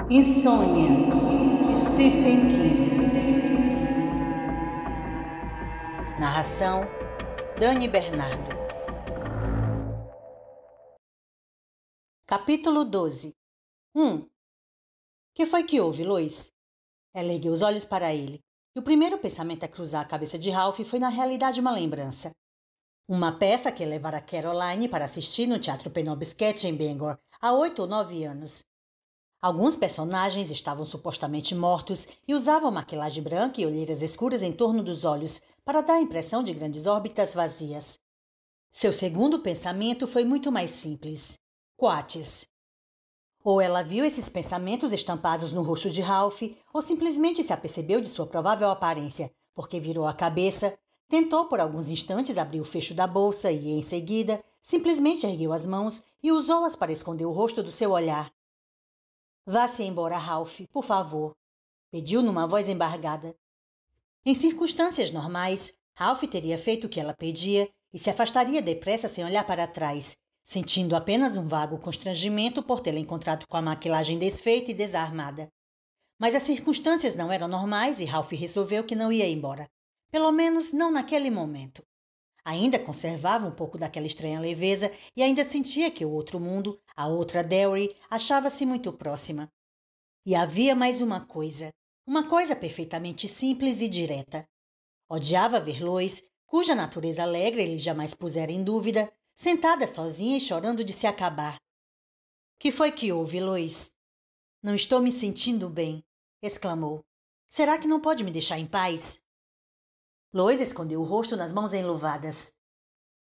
Insônia, Stephen King. Narração, Dani Bernardo. Capítulo 12. Que foi que houve, Lois? Ela ergueu os olhos para ele, e o primeiro pensamento a cruzar a cabeça de Ralph foi na realidade uma lembrança. Uma peça que levara Caroline para assistir no Teatro Penobscot em Bangor há 8 ou 9 anos. Alguns personagens estavam supostamente mortos e usavam maquilagem branca e olheiras escuras em torno dos olhos para dar a impressão de grandes órbitas vazias. Seu segundo pensamento foi muito mais simples. Coates. Ou ela viu esses pensamentos estampados no rosto de Ralph, ou simplesmente se apercebeu de sua provável aparência, porque virou a cabeça, tentou por alguns instantes abrir o fecho da bolsa e, em seguida, simplesmente ergueu as mãos e usou-as para esconder o rosto do seu olhar. Vá-se embora, Ralph, por favor, pediu numa voz embargada. Em circunstâncias normais, Ralph teria feito o que ela pedia e se afastaria depressa sem olhar para trás, sentindo apenas um vago constrangimento por tê-la encontrado com a maquilagem desfeita e desarmada. Mas as circunstâncias não eram normais e Ralph resolveu que não ia embora. Pelo menos não naquele momento. Ainda conservava um pouco daquela estranha leveza e ainda sentia que o outro mundo, a outra Derry, achava-se muito próxima. E havia mais uma coisa perfeitamente simples e direta. Odiava ver Lois, cuja natureza alegre ele jamais pusera em dúvida, sentada sozinha e chorando de se acabar. Que foi que houve, Lois? Não estou me sentindo bem, exclamou. Será que não pode me deixar em paz? Lois escondeu o rosto nas mãos enluvadas.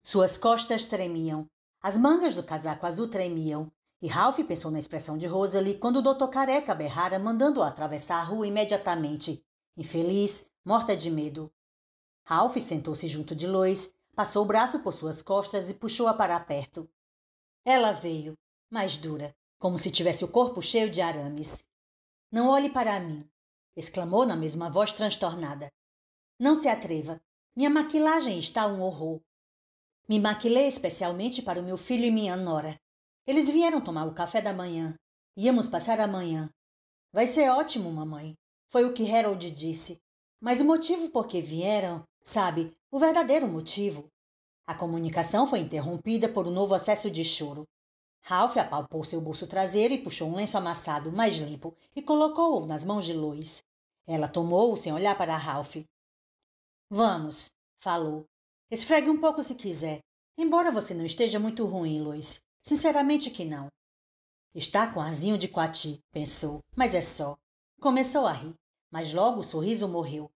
Suas costas tremiam, as mangas do casaco azul tremiam, e Ralph pensou na expressão de Rosalie quando o Dr. Careca berrara mandando-o atravessar a rua imediatamente, infeliz, morta de medo. Ralph sentou-se junto de Lois, passou o braço por suas costas e puxou-a para perto. Ela veio, mais dura, como se tivesse o corpo cheio de arames. Não olhe para mim, exclamou na mesma voz transtornada. Não se atreva. Minha maquilagem está um horror. Me maquilei especialmente para o meu filho e minha nora. Eles vieram tomar o café da manhã. Íamos passar a manhã. Vai ser ótimo, mamãe. Foi o que Harold disse. Mas o motivo por que vieram, sabe, o verdadeiro motivo. A comunicação foi interrompida por um novo acesso de choro. Ralph apalpou seu bolso traseiro e puxou um lenço amassado, mais limpo, e colocou-o nas mãos de Lois. Ela tomou-o sem olhar para Ralph. Vamos, falou. Esfregue um pouco se quiser. Embora você não esteja muito ruim, Lois. Sinceramente que não. Está com arzinho de coati, pensou, mas é só. Começou a rir, mas logo o sorriso morreu.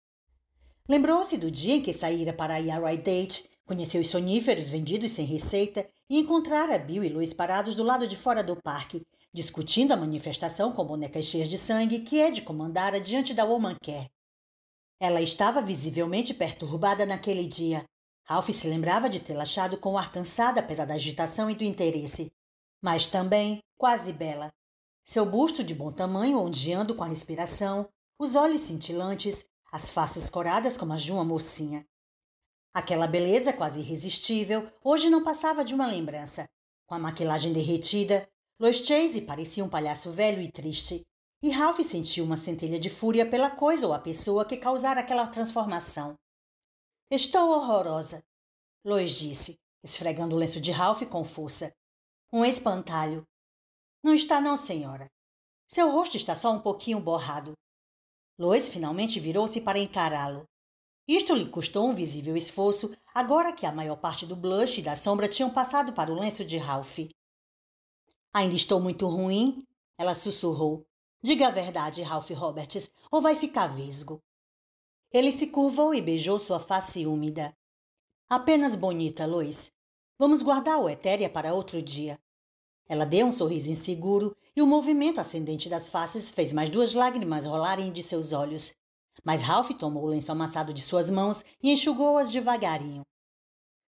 Lembrou-se do dia em que saíra para ir a Rite Date, conheceu os soníferos vendidos sem receita e encontrara Bill e Lois parados do lado de fora do parque, discutindo a manifestação com bonecas cheias de sangue que Ed comandara diante da Woman Care. Ela estava visivelmente perturbada naquele dia. Ralph se lembrava de tê-la achado com o ar cansado apesar da agitação e do interesse. Mas também quase bela. Seu busto de bom tamanho ondeando com a respiração, os olhos cintilantes, as faces coradas como as de uma mocinha. Aquela beleza quase irresistível hoje não passava de uma lembrança. Com a maquilagem derretida, Lois Chase parecia um palhaço velho e triste. E Ralph sentiu uma centelha de fúria pela coisa ou a pessoa que causara aquela transformação. Estou horrorosa, Lois disse, esfregando o lenço de Ralph com força. Um espantalho. Não está não, senhora. Seu rosto está só um pouquinho borrado. Lois finalmente virou-se para encará-lo. Isto lhe custou um visível esforço, agora que a maior parte do blush e da sombra tinham passado para o lenço de Ralph. Ainda estou muito ruim? Ela sussurrou. Diga a verdade, Ralph Roberts, ou vai ficar vesgo. Ele se curvou e beijou sua face úmida. Apenas bonita, Lois. Vamos guardar o etérea para outro dia. Ela deu um sorriso inseguro e o movimento ascendente das faces fez mais 2 lágrimas rolarem de seus olhos. Mas Ralph tomou o lenço amassado de suas mãos e enxugou-as devagarinho.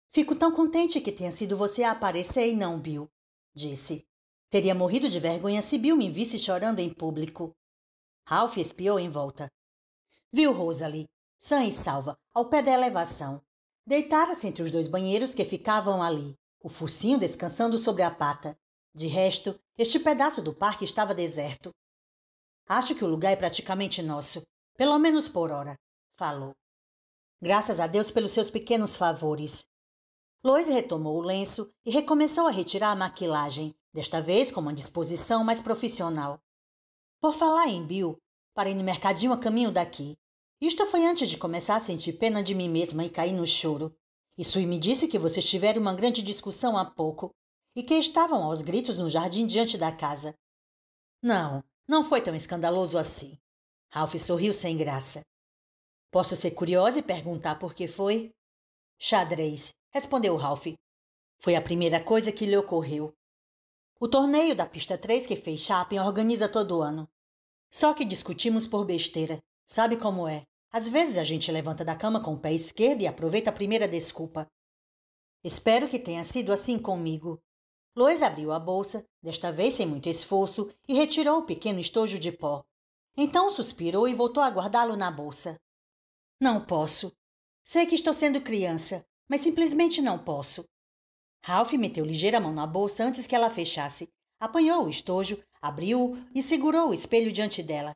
Fico tão contente que tenha sido você a aparecer e não Bill, disse. Teria morrido de vergonha se Bill me visse chorando em público. Ralph espiou em volta. Viu Rosalie, sã e salva, ao pé da elevação. Deitara-se entre os 2 banheiros que ficavam ali, o focinho descansando sobre a pata. De resto, este pedaço do parque estava deserto. Acho que o lugar é praticamente nosso, pelo menos por hora, falou. Graças a Deus pelos seus pequenos favores. Lois retomou o lenço e recomeçou a retirar a maquilagem, desta vez com uma disposição mais profissional. Por falar em Bill, parei no mercadinho a caminho daqui. Isto foi antes de começar a sentir pena de mim mesma e cair no choro. E Sui me disse que vocês tiveram uma grande discussão há pouco e que estavam aos gritos no jardim diante da casa. Não foi tão escandaloso assim. Ralph sorriu sem graça. Posso ser curiosa e perguntar por que foi? Xadrez, respondeu Ralph. Foi a primeira coisa que lhe ocorreu. O torneio da pista 3 que fez Chapin organiza todo ano. Só que discutimos por besteira. Sabe como é? Às vezes a gente levanta da cama com o pé esquerdo e aproveita a primeira desculpa. Espero que tenha sido assim comigo. Lois abriu a bolsa, desta vez sem muito esforço, e retirou o pequeno estojo de pó. Então suspirou e voltou a guardá-lo na bolsa. Não posso. Sei que estou sendo criança, mas simplesmente não posso. Ralph meteu ligeira mão na bolsa antes que ela fechasse. Apanhou o estojo, abriu-o e segurou o espelho diante dela.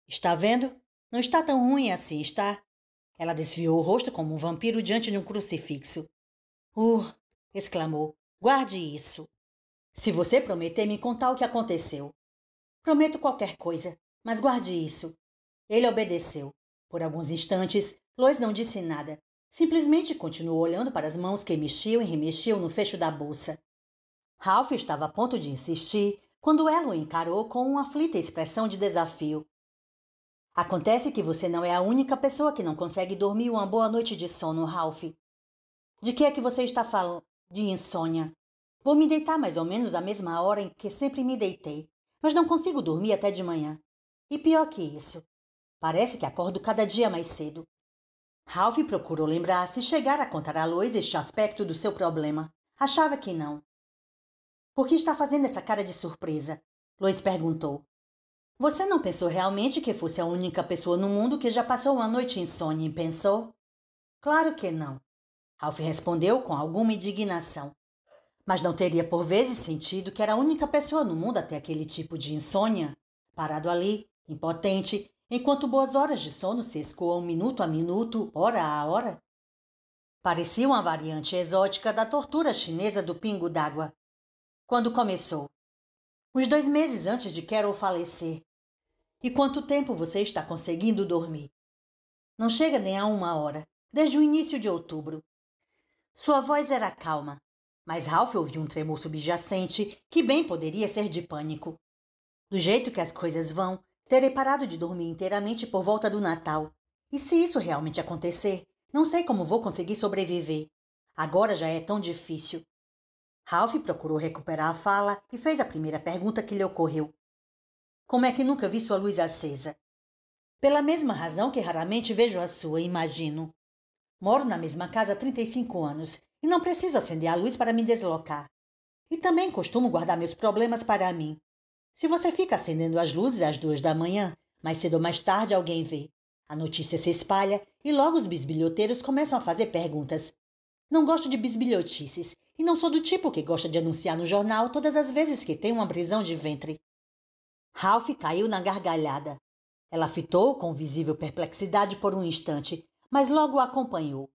Está vendo? Não está tão ruim assim, está? Ela desviou o rosto como um vampiro diante de um crucifixo. Exclamou. Guarde isso. Se você prometer me contar o que aconteceu. Prometo qualquer coisa, mas guarde isso. Ele obedeceu. Por alguns instantes, Lois não disse nada. Simplesmente continuou olhando para as mãos que mexiam e remexiam no fecho da bolsa. Ralph estava a ponto de insistir quando ela o encarou com uma aflita expressão de desafio. Acontece que você não é a única pessoa que não consegue dormir uma boa noite de sono, Ralph. De que é que você está falando? De insônia. Vou me deitar mais ou menos à mesma hora em que sempre me deitei, mas não consigo dormir até de manhã. E pior que isso, parece que acordo cada dia mais cedo. Ralph procurou lembrar se chegara a contar a Lois este aspecto do seu problema. Achava que não. Por que está fazendo essa cara de surpresa? Lois perguntou. Você não pensou realmente que fosse a única pessoa no mundo que já passou uma noite insone, pensou? Claro que não. Ralph respondeu com alguma indignação. Mas não teria por vezes sentido que era a única pessoa no mundo a ter aquele tipo de insônia? Parado ali, impotente, enquanto boas horas de sono se escoam minuto a minuto, hora a hora? Parecia uma variante exótica da tortura chinesa do pingo d'água. Quando começou? Uns 2 meses antes de Carol falecer. E quanto tempo você está conseguindo dormir? Não chega nem a 1 hora, desde o início de outubro. Sua voz era calma, mas Ralph ouviu um tremor subjacente que bem poderia ser de pânico. Do jeito que as coisas vão, terei parado de dormir inteiramente por volta do Natal. E se isso realmente acontecer, não sei como vou conseguir sobreviver. Agora já é tão difícil. Ralph procurou recuperar a fala e fez a primeira pergunta que lhe ocorreu. Como é que nunca vi sua luz acesa? Pela mesma razão que raramente vejo a sua, imagino. Moro na mesma casa há 35 anos e não preciso acender a luz para me deslocar. E também costumo guardar meus problemas para mim. Se você fica acendendo as luzes às 2 da manhã, mais cedo ou mais tarde alguém vê. A notícia se espalha e logo os bisbilhoteiros começam a fazer perguntas. Não gosto de bisbilhotices e não sou do tipo que gosta de anunciar no jornal todas as vezes que tem uma prisão de ventre. Ralph caiu na gargalhada. Ela fitou com visível perplexidade por um instante, mas logo o acompanhou.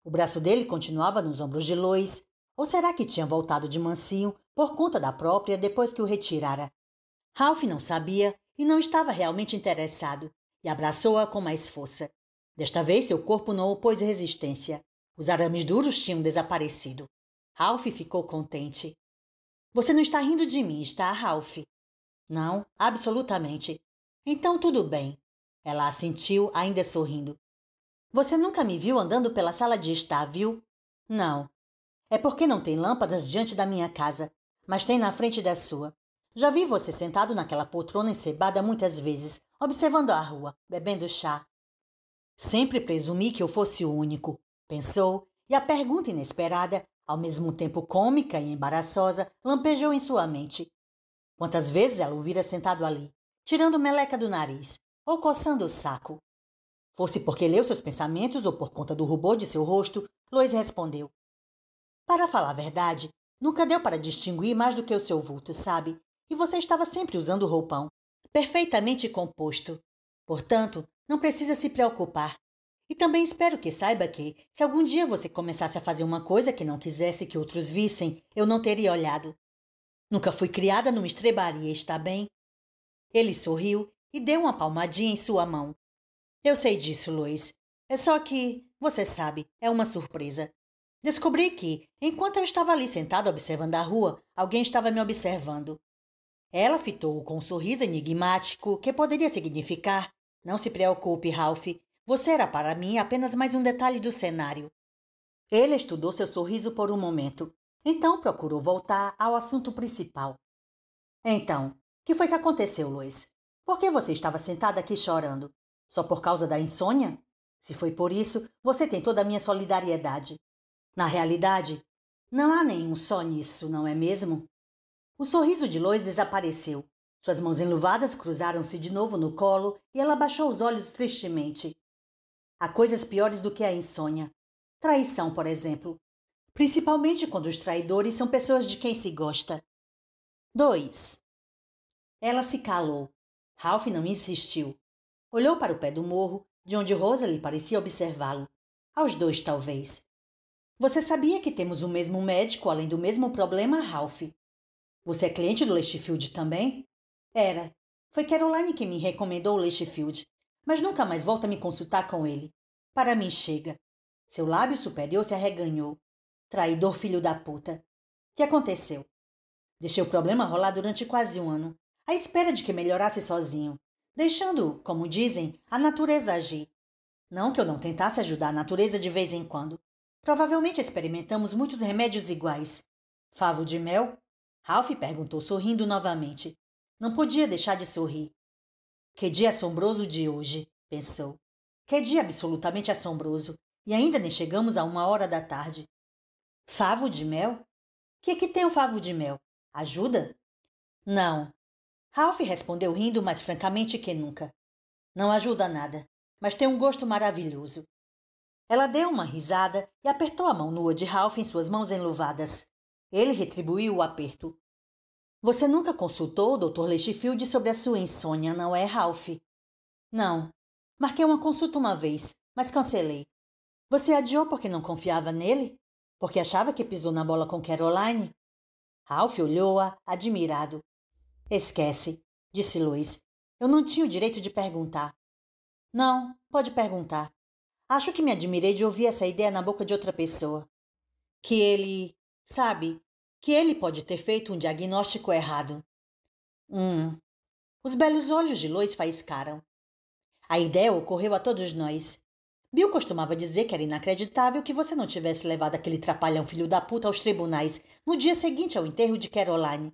O braço dele continuava nos ombros de Lois, ou será que tinha voltado de mansinho por conta da própria depois que o retirara? Ralph não sabia e não estava realmente interessado, e abraçou-a com mais força. Desta vez seu corpo não opôs resistência. Os arames duros tinham desaparecido. Ralph ficou contente. Você não está rindo de mim, está, Ralph? Não, absolutamente. Então tudo bem. Ela assentiu, ainda sorrindo. Você nunca me viu andando pela sala de estar, viu? Não. É porque não tem lâmpadas diante da minha casa, mas tem na frente da sua. Já vi você sentado naquela poltrona encebada muitas vezes, observando a rua, bebendo chá. Sempre presumi que eu fosse o único, pensou, e a pergunta inesperada, ao mesmo tempo cômica e embaraçosa, lampejou em sua mente. Quantas vezes ela o vira sentado ali, tirando meleca do nariz, ou coçando o saco? Fosse porque leu seus pensamentos ou por conta do rubor de seu rosto, Lois respondeu. Para falar a verdade, nunca deu para distinguir mais do que o seu vulto, sabe? E você estava sempre usando roupão. perfeitamente composto. Portanto, não precisa se preocupar. E também espero que saiba que, se algum dia você começasse a fazer uma coisa que não quisesse que outros vissem, eu não teria olhado. Nunca fui criada numa estrebaria, está bem? Ele sorriu e deu uma palmadinha em sua mão. Eu sei disso, Lois. É só que, você sabe, é uma surpresa. Descobri que, enquanto eu estava ali sentada observando a rua, alguém estava me observando. Ela fitou-o com um sorriso enigmático que poderia significar: não se preocupe, Ralph. Você era para mim apenas mais um detalhe do cenário. Ele estudou seu sorriso por um momento. Então procurou voltar ao assunto principal. Então, o que foi que aconteceu, Lois? Por que você estava sentada aqui chorando? Só por causa da insônia? Se foi por isso, você tem toda a minha solidariedade. Na realidade, não há nenhum só nisso, não é mesmo? O sorriso de Lois desapareceu. Suas mãos enluvadas cruzaram-se de novo no colo e ela baixou os olhos tristemente. Há coisas piores do que a insônia. Traição, por exemplo. Principalmente quando os traidores são pessoas de quem se gosta. 2. Ela se calou. Ralph não insistiu. Olhou para o pé do morro, de onde Rosalie parecia observá-lo. Aos dois, talvez. Você sabia que temos o mesmo médico, além do mesmo problema, Ralph? Você é cliente do Leishfield também? Era. Foi Caroline que me recomendou o Leishfield, mas nunca mais volto a me consultar com ele. Para mim chega. Seu lábio superior se arreganhou. Traidor filho da puta. O que aconteceu? Deixei o problema rolar durante quase um ano, à espera de que melhorasse sozinho, deixando, como dizem, a natureza agir. Não que eu não tentasse ajudar a natureza de vez em quando. Provavelmente experimentamos muitos remédios iguais. Favo de mel? Ralph perguntou sorrindo novamente. Não podia deixar de sorrir. Que dia assombroso de hoje, pensou. Que dia absolutamente assombroso. E ainda nem chegamos a 1 hora da tarde. Favo de mel? Que tem o favo de mel? Ajuda? Não. Ralph respondeu rindo mais francamente que nunca. Não ajuda nada, mas tem um gosto maravilhoso. Ela deu uma risada e apertou a mão nua de Ralph em suas mãos enluvadas. Ele retribuiu o aperto. Você nunca consultou o Dr. Leishfield sobre a sua insônia, não é, Ralph? Não. Marquei uma consulta uma vez, mas cancelei. Você adiou porque não confiava nele? Porque achava que pisou na bola com Caroline? Ralph olhou-a, admirado. Esquece, disse Lois. Eu não tinha o direito de perguntar. Não, pode perguntar. Acho que me admirei de ouvir essa ideia na boca de outra pessoa. Que ele, sabe, que ele pode ter feito um diagnóstico errado. Os belos olhos de Lois faiscaram. A ideia ocorreu a todos nós. Bill costumava dizer que era inacreditável que você não tivesse levado aquele trapalhão filho da puta aos tribunais no dia seguinte ao enterro de Caroline.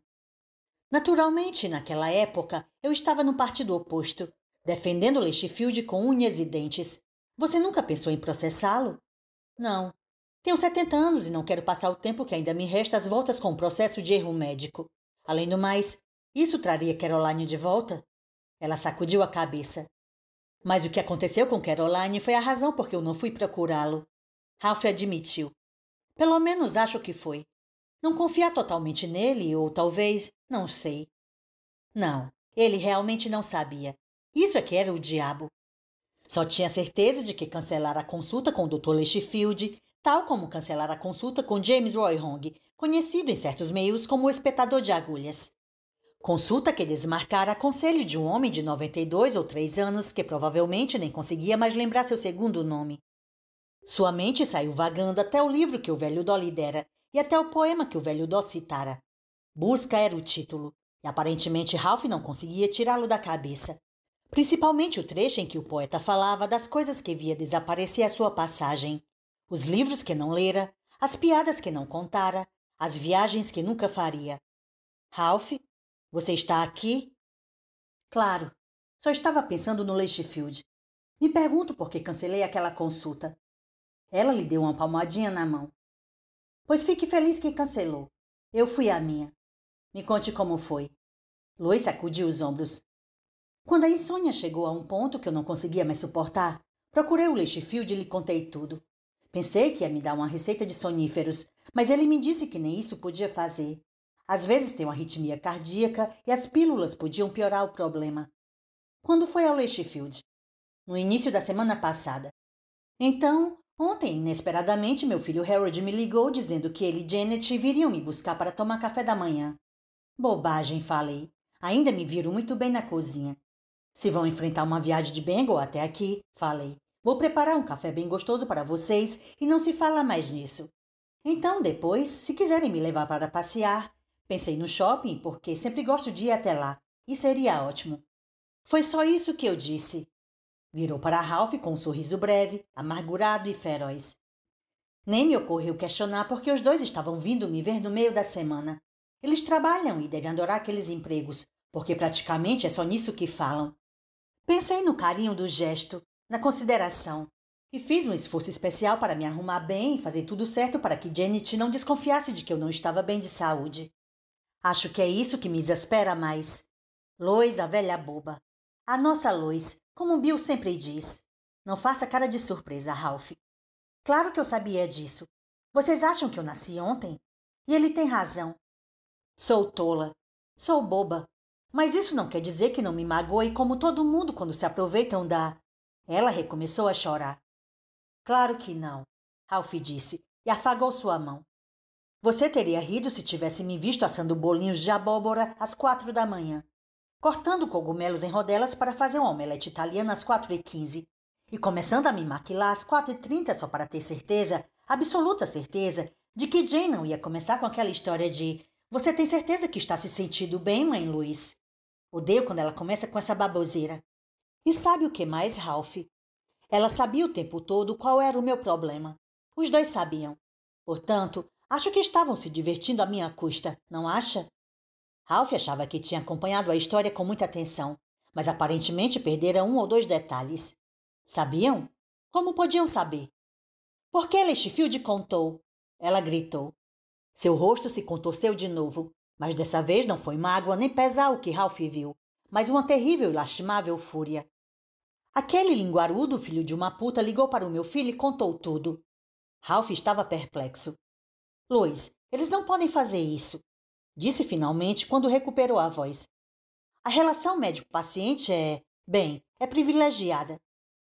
Naturalmente, naquela época, eu estava no partido oposto, defendendo Leishfield com unhas e dentes. Você nunca pensou em processá-lo? Não. Tenho 70 anos e não quero passar o tempo que ainda me resta às voltas com o processo de erro médico. Além do mais, isso traria Caroline de volta? Ela sacudiu a cabeça. Mas o que aconteceu com Caroline foi a razão por que eu não fui procurá-lo. Ralph admitiu. Pelo menos acho que foi. Não confiar totalmente nele, ou talvez, não sei. Não, ele realmente não sabia. Isso é que era o diabo. Só tinha certeza de que cancelara a consulta com o Dr. Leishfield, tal como cancelara a consulta com James Roy Hong, conhecido em certos meios como o espetador de agulhas. Consulta que desmarcara conselho de um homem de 92 ou 3 anos que provavelmente nem conseguia mais lembrar seu segundo nome. Sua mente saiu vagando até o livro que o velho Dó lhe dera e até o poema que o velho Dó citara. Busca era o título, e aparentemente Ralph não conseguia tirá-lo da cabeça. Principalmente o trecho em que o poeta falava das coisas que via desaparecer à sua passagem. Os livros que não lera, as piadas que não contara, as viagens que nunca faria. Ralph, você está aqui? Claro, só estava pensando no Leishfield. Me pergunto por que cancelei aquela consulta. Ela lhe deu uma palmadinha na mão. Pois fique feliz que cancelou. Eu fui a minha. Me conte como foi. Lois sacudiu os ombros. Quando a insônia chegou a um ponto que eu não conseguia mais suportar, procurei o Leishfield e lhe contei tudo. Pensei que ia me dar uma receita de soníferos, mas ele me disse que nem isso podia fazer. Às vezes tenho arritmia cardíaca e as pílulas podiam piorar o problema. Quando foi ao Leishfield? No início da semana passada. Então, ontem, inesperadamente, meu filho Harold me ligou dizendo que ele e Janet viriam me buscar para tomar café da manhã. Bobagem, falei. Ainda me viram muito bem na cozinha. Se vão enfrentar uma viagem de Bengal até aqui, falei. Vou preparar um café bem gostoso para vocês e não se fala mais nisso. Então, depois, se quiserem me levar para passear, pensei no shopping porque sempre gosto de ir até lá e seria ótimo. Foi só isso que eu disse. Virou para Ralph com um sorriso breve, amargurado e feroz. Nem me ocorreu questionar porque os dois estavam vindo me ver no meio da semana. Eles trabalham e devem adorar aqueles empregos, porque praticamente é só nisso que falam. Pensei no carinho do gesto, na consideração, e fiz um esforço especial para me arrumar bem e fazer tudo certo para que Janet não desconfiasse de que eu não estava bem de saúde. Acho que é isso que me exaspera mais. Lois, a velha boba. A nossa Lois, como Bill sempre diz. Não faça cara de surpresa, Ralph. Claro que eu sabia disso. Vocês acham que eu nasci ontem? E ele tem razão. Sou tola. Sou boba. Mas isso não quer dizer que não me magoe como todo mundo quando se aproveitam da... Ela recomeçou a chorar. Claro que não, Ralph disse e afagou sua mão. Você teria rido se tivesse me visto assando bolinhos de abóbora às 4 da manhã, cortando cogumelos em rodelas para fazer uma omelete italiana às 4h15 e começando a me maquilar às 4h30 só para ter certeza, absoluta certeza, de que Jane não ia começar com aquela história de você tem certeza que está se sentindo bem, mãe Louise? Odeio quando ela começa com essa baboseira. E sabe o que mais, Ralph? Ela sabia o tempo todo qual era o meu problema. Os dois sabiam. Portanto, acho que estavam se divertindo à minha custa, não acha? Ralph achava que tinha acompanhado a história com muita atenção, mas aparentemente perdera um ou dois detalhes. Sabiam? Como podiam saber? Por que Leishfield contou? Ela gritou. Seu rosto se contorceu de novo, mas dessa vez não foi mágoa nem pesar o que Ralph viu, mas uma terrível e lastimável fúria. Aquele linguarudo filho de uma puta ligou para o meu filho e contou tudo. Ralph estava perplexo. Lois, eles não podem fazer isso, disse finalmente quando recuperou a voz. A relação médico-paciente é privilegiada.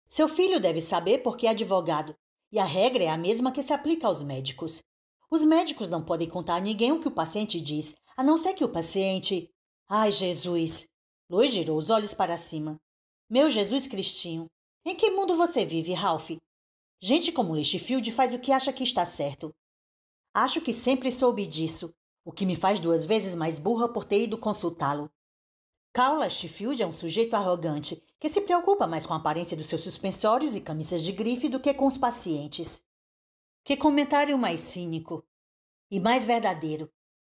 Seu filho deve saber porque é advogado, e a regra é a mesma que se aplica aos médicos. Os médicos não podem contar a ninguém o que o paciente diz, a não ser que o paciente... Ai, Jesus! Lois girou os olhos para cima. Meu Jesus Cristinho, em que mundo você vive, Ralph? Gente como Leishfield faz o que acha que está certo. Acho que sempre soube disso, o que me faz 2 vezes mais burra por ter ido consultá-lo. Carl Leishfield é um sujeito arrogante que se preocupa mais com a aparência dos seus suspensórios e camisas de grife do que com os pacientes. Que comentário mais cínico. E mais verdadeiro.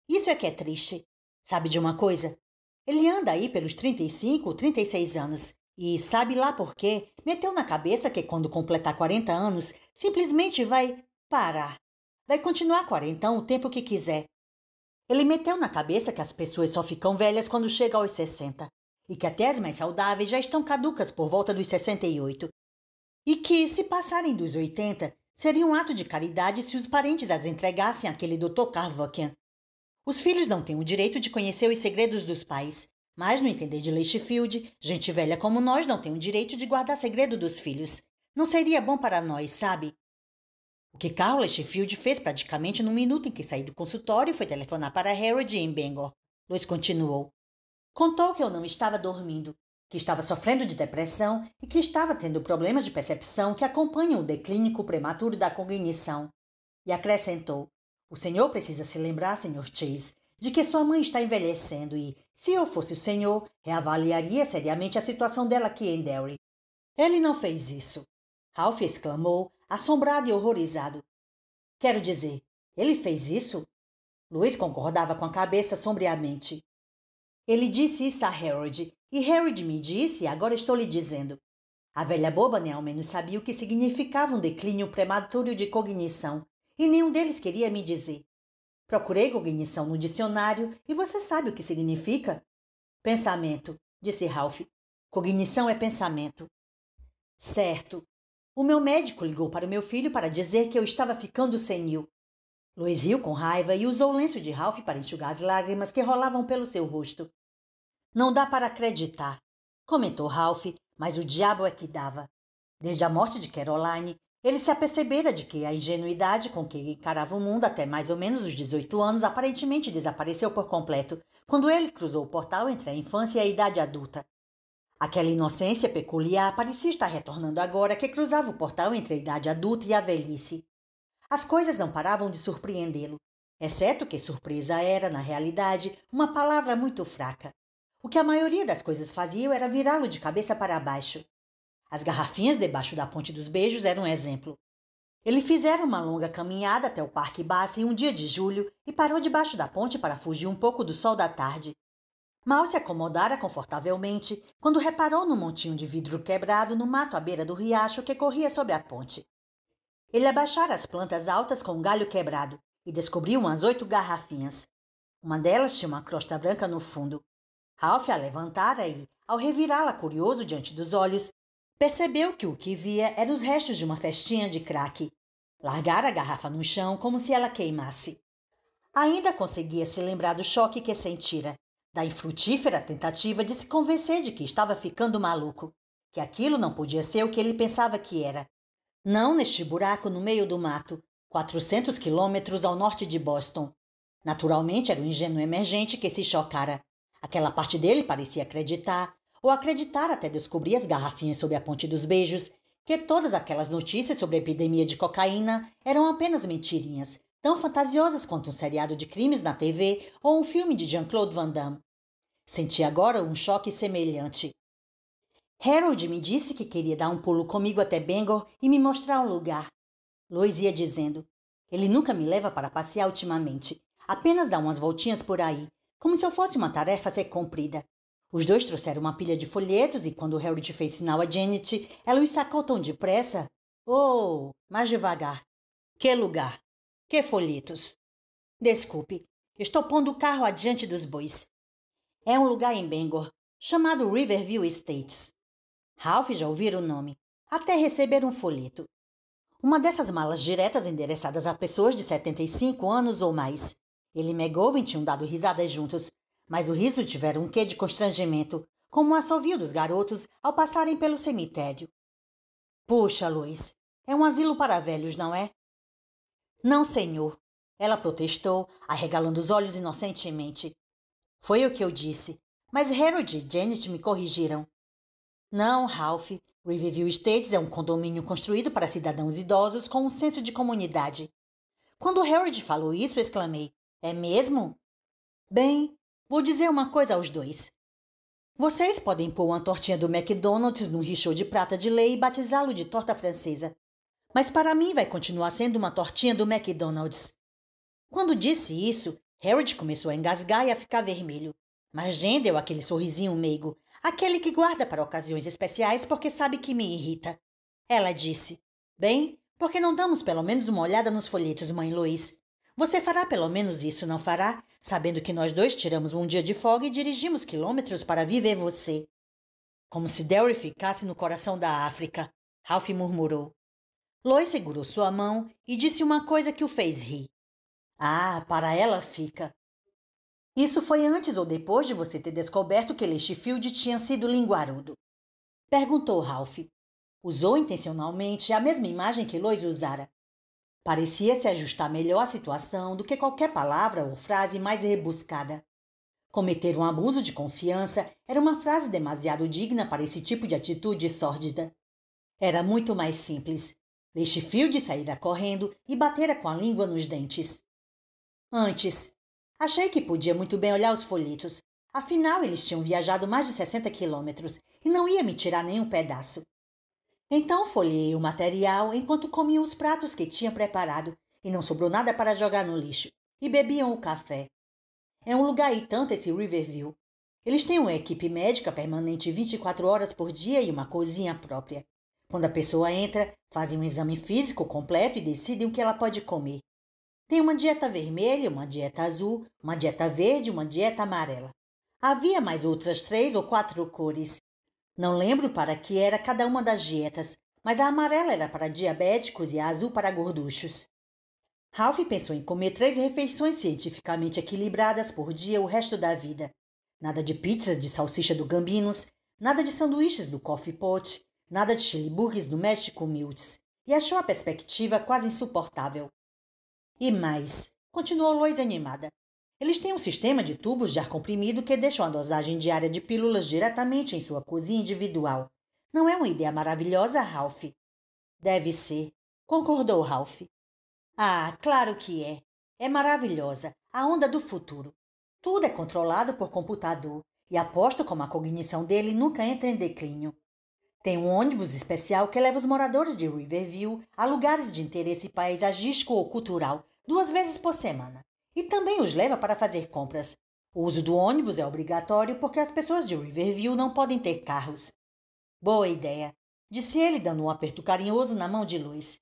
Isso é que é triste. Sabe de uma coisa? Ele anda aí pelos 35, 36 anos. E sabe lá por quê? Meteu na cabeça que quando completar 40 anos, simplesmente vai parar. Vai continuar quarentão o tempo que quiser. Ele meteu na cabeça que as pessoas só ficam velhas quando chegam aos 60. E que até as mais saudáveis já estão caducas por volta dos 68. E que, se passarem dos 80, seria um ato de caridade se os parentes as entregassem àquele Dr. Carvacan. Os filhos não têm o direito de conhecer os segredos dos pais. Mas, no entender de Leishfield, gente velha como nós não tem o direito de guardar segredo dos filhos. Não seria bom para nós, sabe? O que Carl Leishfield fez praticamente no minuto em que saí do consultório foi telefonar para Harold em Bangor. Lois continuou. Contou que eu não estava dormindo, que estava sofrendo de depressão e que estava tendo problemas de percepção que acompanham o declínio prematuro da cognição. E acrescentou, o senhor precisa se lembrar, Sr. Chase, de que sua mãe está envelhecendo e, se eu fosse o senhor, reavaliaria seriamente a situação dela aqui em Derry. Ele não fez isso. Ralph exclamou, assombrado e horrorizado. Quero dizer, ele fez isso? Lois concordava com a cabeça sombriamente. Ele disse isso a Harold, e Harold me disse, e agora estou lhe dizendo. A velha boba nem ao menos sabia o que significava um declínio prematuro de cognição, e nenhum deles queria me dizer. Procurei cognição no dicionário e você sabe o que significa? Pensamento, disse Ralph. Cognição é pensamento. Certo. O meu médico ligou para o meu filho para dizer que eu estava ficando senil. Lois riu com raiva e usou o lenço de Ralph para enxugar as lágrimas que rolavam pelo seu rosto. Não dá para acreditar, comentou Ralph, mas o diabo é que dava. Desde a morte de Caroline, ele se apercebera de que a ingenuidade com que encarava o mundo até mais ou menos os 18 anos aparentemente desapareceu por completo quando ele cruzou o portal entre a infância e a idade adulta. Aquela inocência peculiar parecia estar retornando agora que cruzava o portal entre a idade adulta e a velhice. As coisas não paravam de surpreendê-lo, exceto que surpresa era, na realidade, uma palavra muito fraca. O que a maioria das coisas faziam era virá-lo de cabeça para baixo. As garrafinhas debaixo da Ponte dos Beijos eram um exemplo. Ele fizera uma longa caminhada até o Parque Bassi um dia de julho e parou debaixo da ponte para fugir um pouco do sol da tarde. Mal se acomodara confortavelmente quando reparou num montinho de vidro quebrado no mato à beira do riacho que corria sob a ponte. Ele abaixara as plantas altas com um galho quebrado e descobriu umas 8 garrafinhas. Uma delas tinha uma crosta branca no fundo. Ralph a levantara e, ao revirá-la curioso diante dos olhos, percebeu que o que via eram os restos de uma festinha de crack. Largara a garrafa no chão como se ela queimasse. Ainda conseguia se lembrar do choque que sentira, da infrutífera tentativa de se convencer de que estava ficando maluco, que aquilo não podia ser o que ele pensava que era. Não neste buraco no meio do mato, 400 quilômetros ao norte de Boston. Naturalmente era um ingênuo emergente que se chocara. Aquela parte dele parecia acreditar, ou acreditar até descobrir as garrafinhas sob a Ponte dos Beijos, que todas aquelas notícias sobre a epidemia de cocaína eram apenas mentirinhas, tão fantasiosas quanto um seriado de crimes na TV ou um filme de Jean-Claude Van Damme. Sentia agora um choque semelhante. Harold me disse que queria dar um pulo comigo até Bangor e me mostrar um lugar. Lois ia dizendo. Ele nunca me leva para passear ultimamente. Apenas dá umas voltinhas por aí, como se eu fosse uma tarefa a ser cumprida. Os dois trouxeram uma pilha de folhetos e quando Harold fez sinal a Janet, ela os sacou tão depressa. Oh, mais devagar. Que lugar? Que folhetos? Desculpe, estou pondo o carro adiante dos bois. É um lugar em Bangor, chamado Riverview Estates. Ralph já ouvira o nome, até receber um folheto. Uma dessas malas diretas endereçadas a pessoas de 75 anos ou mais. Ele e McGovern tinham dado risadas juntos, mas o riso tivera um quê de constrangimento, como o assovio dos garotos ao passarem pelo cemitério. Puxa, Lois, é um asilo para velhos, não é? Não, senhor, ela protestou, arregalando os olhos inocentemente. Foi o que eu disse, mas Harold e Janet me corrigiram. Não, Ralph, Riverview Estates é um condomínio construído para cidadãos idosos com um senso de comunidade. Quando Harold falou isso, exclamei, é mesmo? Bem, vou dizer uma coisa aos dois. Vocês podem pôr uma tortinha do McDonald's num richô de prata de lei e batizá-lo de torta francesa. Mas para mim vai continuar sendo uma tortinha do McDonald's. Quando disse isso, Harold começou a engasgar e a ficar vermelho. Mas Jen deu aquele sorrisinho meigo, aquele que guarda para ocasiões especiais porque sabe que me irrita. Ela disse, bem, por que não damos pelo menos uma olhada nos folhetos, mãe Lois? Você fará pelo menos isso, não fará? Sabendo que nós dois tiramos um dia de folga e dirigimos quilômetros para viver você. Como se Derry ficasse no coração da África, Ralph murmurou. Lois segurou sua mão e disse uma coisa que o fez rir. Ah, para ela fica. Isso foi antes ou depois de você ter descoberto que Leishfield tinha sido linguarudo? Perguntou Ralph. Usou intencionalmente a mesma imagem que Lois usara. Parecia se ajustar melhor à situação do que qualquer palavra ou frase mais rebuscada. Cometer um abuso de confiança era uma frase demasiado digna para esse tipo de atitude sórdida. Era muito mais simples. Leishfield saíra correndo e batera com a língua nos dentes. Antes, achei que podia muito bem olhar os folhetos. Afinal, eles tinham viajado mais de 60 quilômetros e não ia me tirar nenhum pedaço. Então folheei o material enquanto comiam os pratos que tinha preparado e não sobrou nada para jogar no lixo, e bebiam o café. É um lugar e tanto esse Riverview. Eles têm uma equipe médica permanente 24 horas por dia e uma cozinha própria. Quando a pessoa entra, fazem um exame físico completo e decidem o que ela pode comer. Tem uma dieta vermelha, uma dieta azul, uma dieta verde e uma dieta amarela. Havia mais outras 3 ou 4 cores. Não lembro para que era cada uma das dietas, mas a amarela era para diabéticos e a azul para gorduchos. Ralph pensou em comer 3 refeições cientificamente equilibradas por dia o resto da vida. Nada de pizzas de salsicha do Gambinos, nada de sanduíches do Coffee Pot, nada de chili burgers do México Mills, e achou a perspectiva quase insuportável. E mais, continuou Lois animada. Eles têm um sistema de tubos de ar comprimido que deixam a dosagem diária de pílulas diretamente em sua cozinha individual. Não é uma ideia maravilhosa, Ralph? Deve ser, concordou Ralph. Ah, claro que é. É maravilhosa, a onda do futuro. Tudo é controlado por computador e aposto como a cognição dele nunca entra em declínio. Tem um ônibus especial que leva os moradores de Riverview a lugares de interesse paisagístico ou cultural 2 vezes por semana. E também os leva para fazer compras. O uso do ônibus é obrigatório porque as pessoas de Riverview não podem ter carros. Boa ideia, disse ele dando um aperto carinhoso na mão de Luz.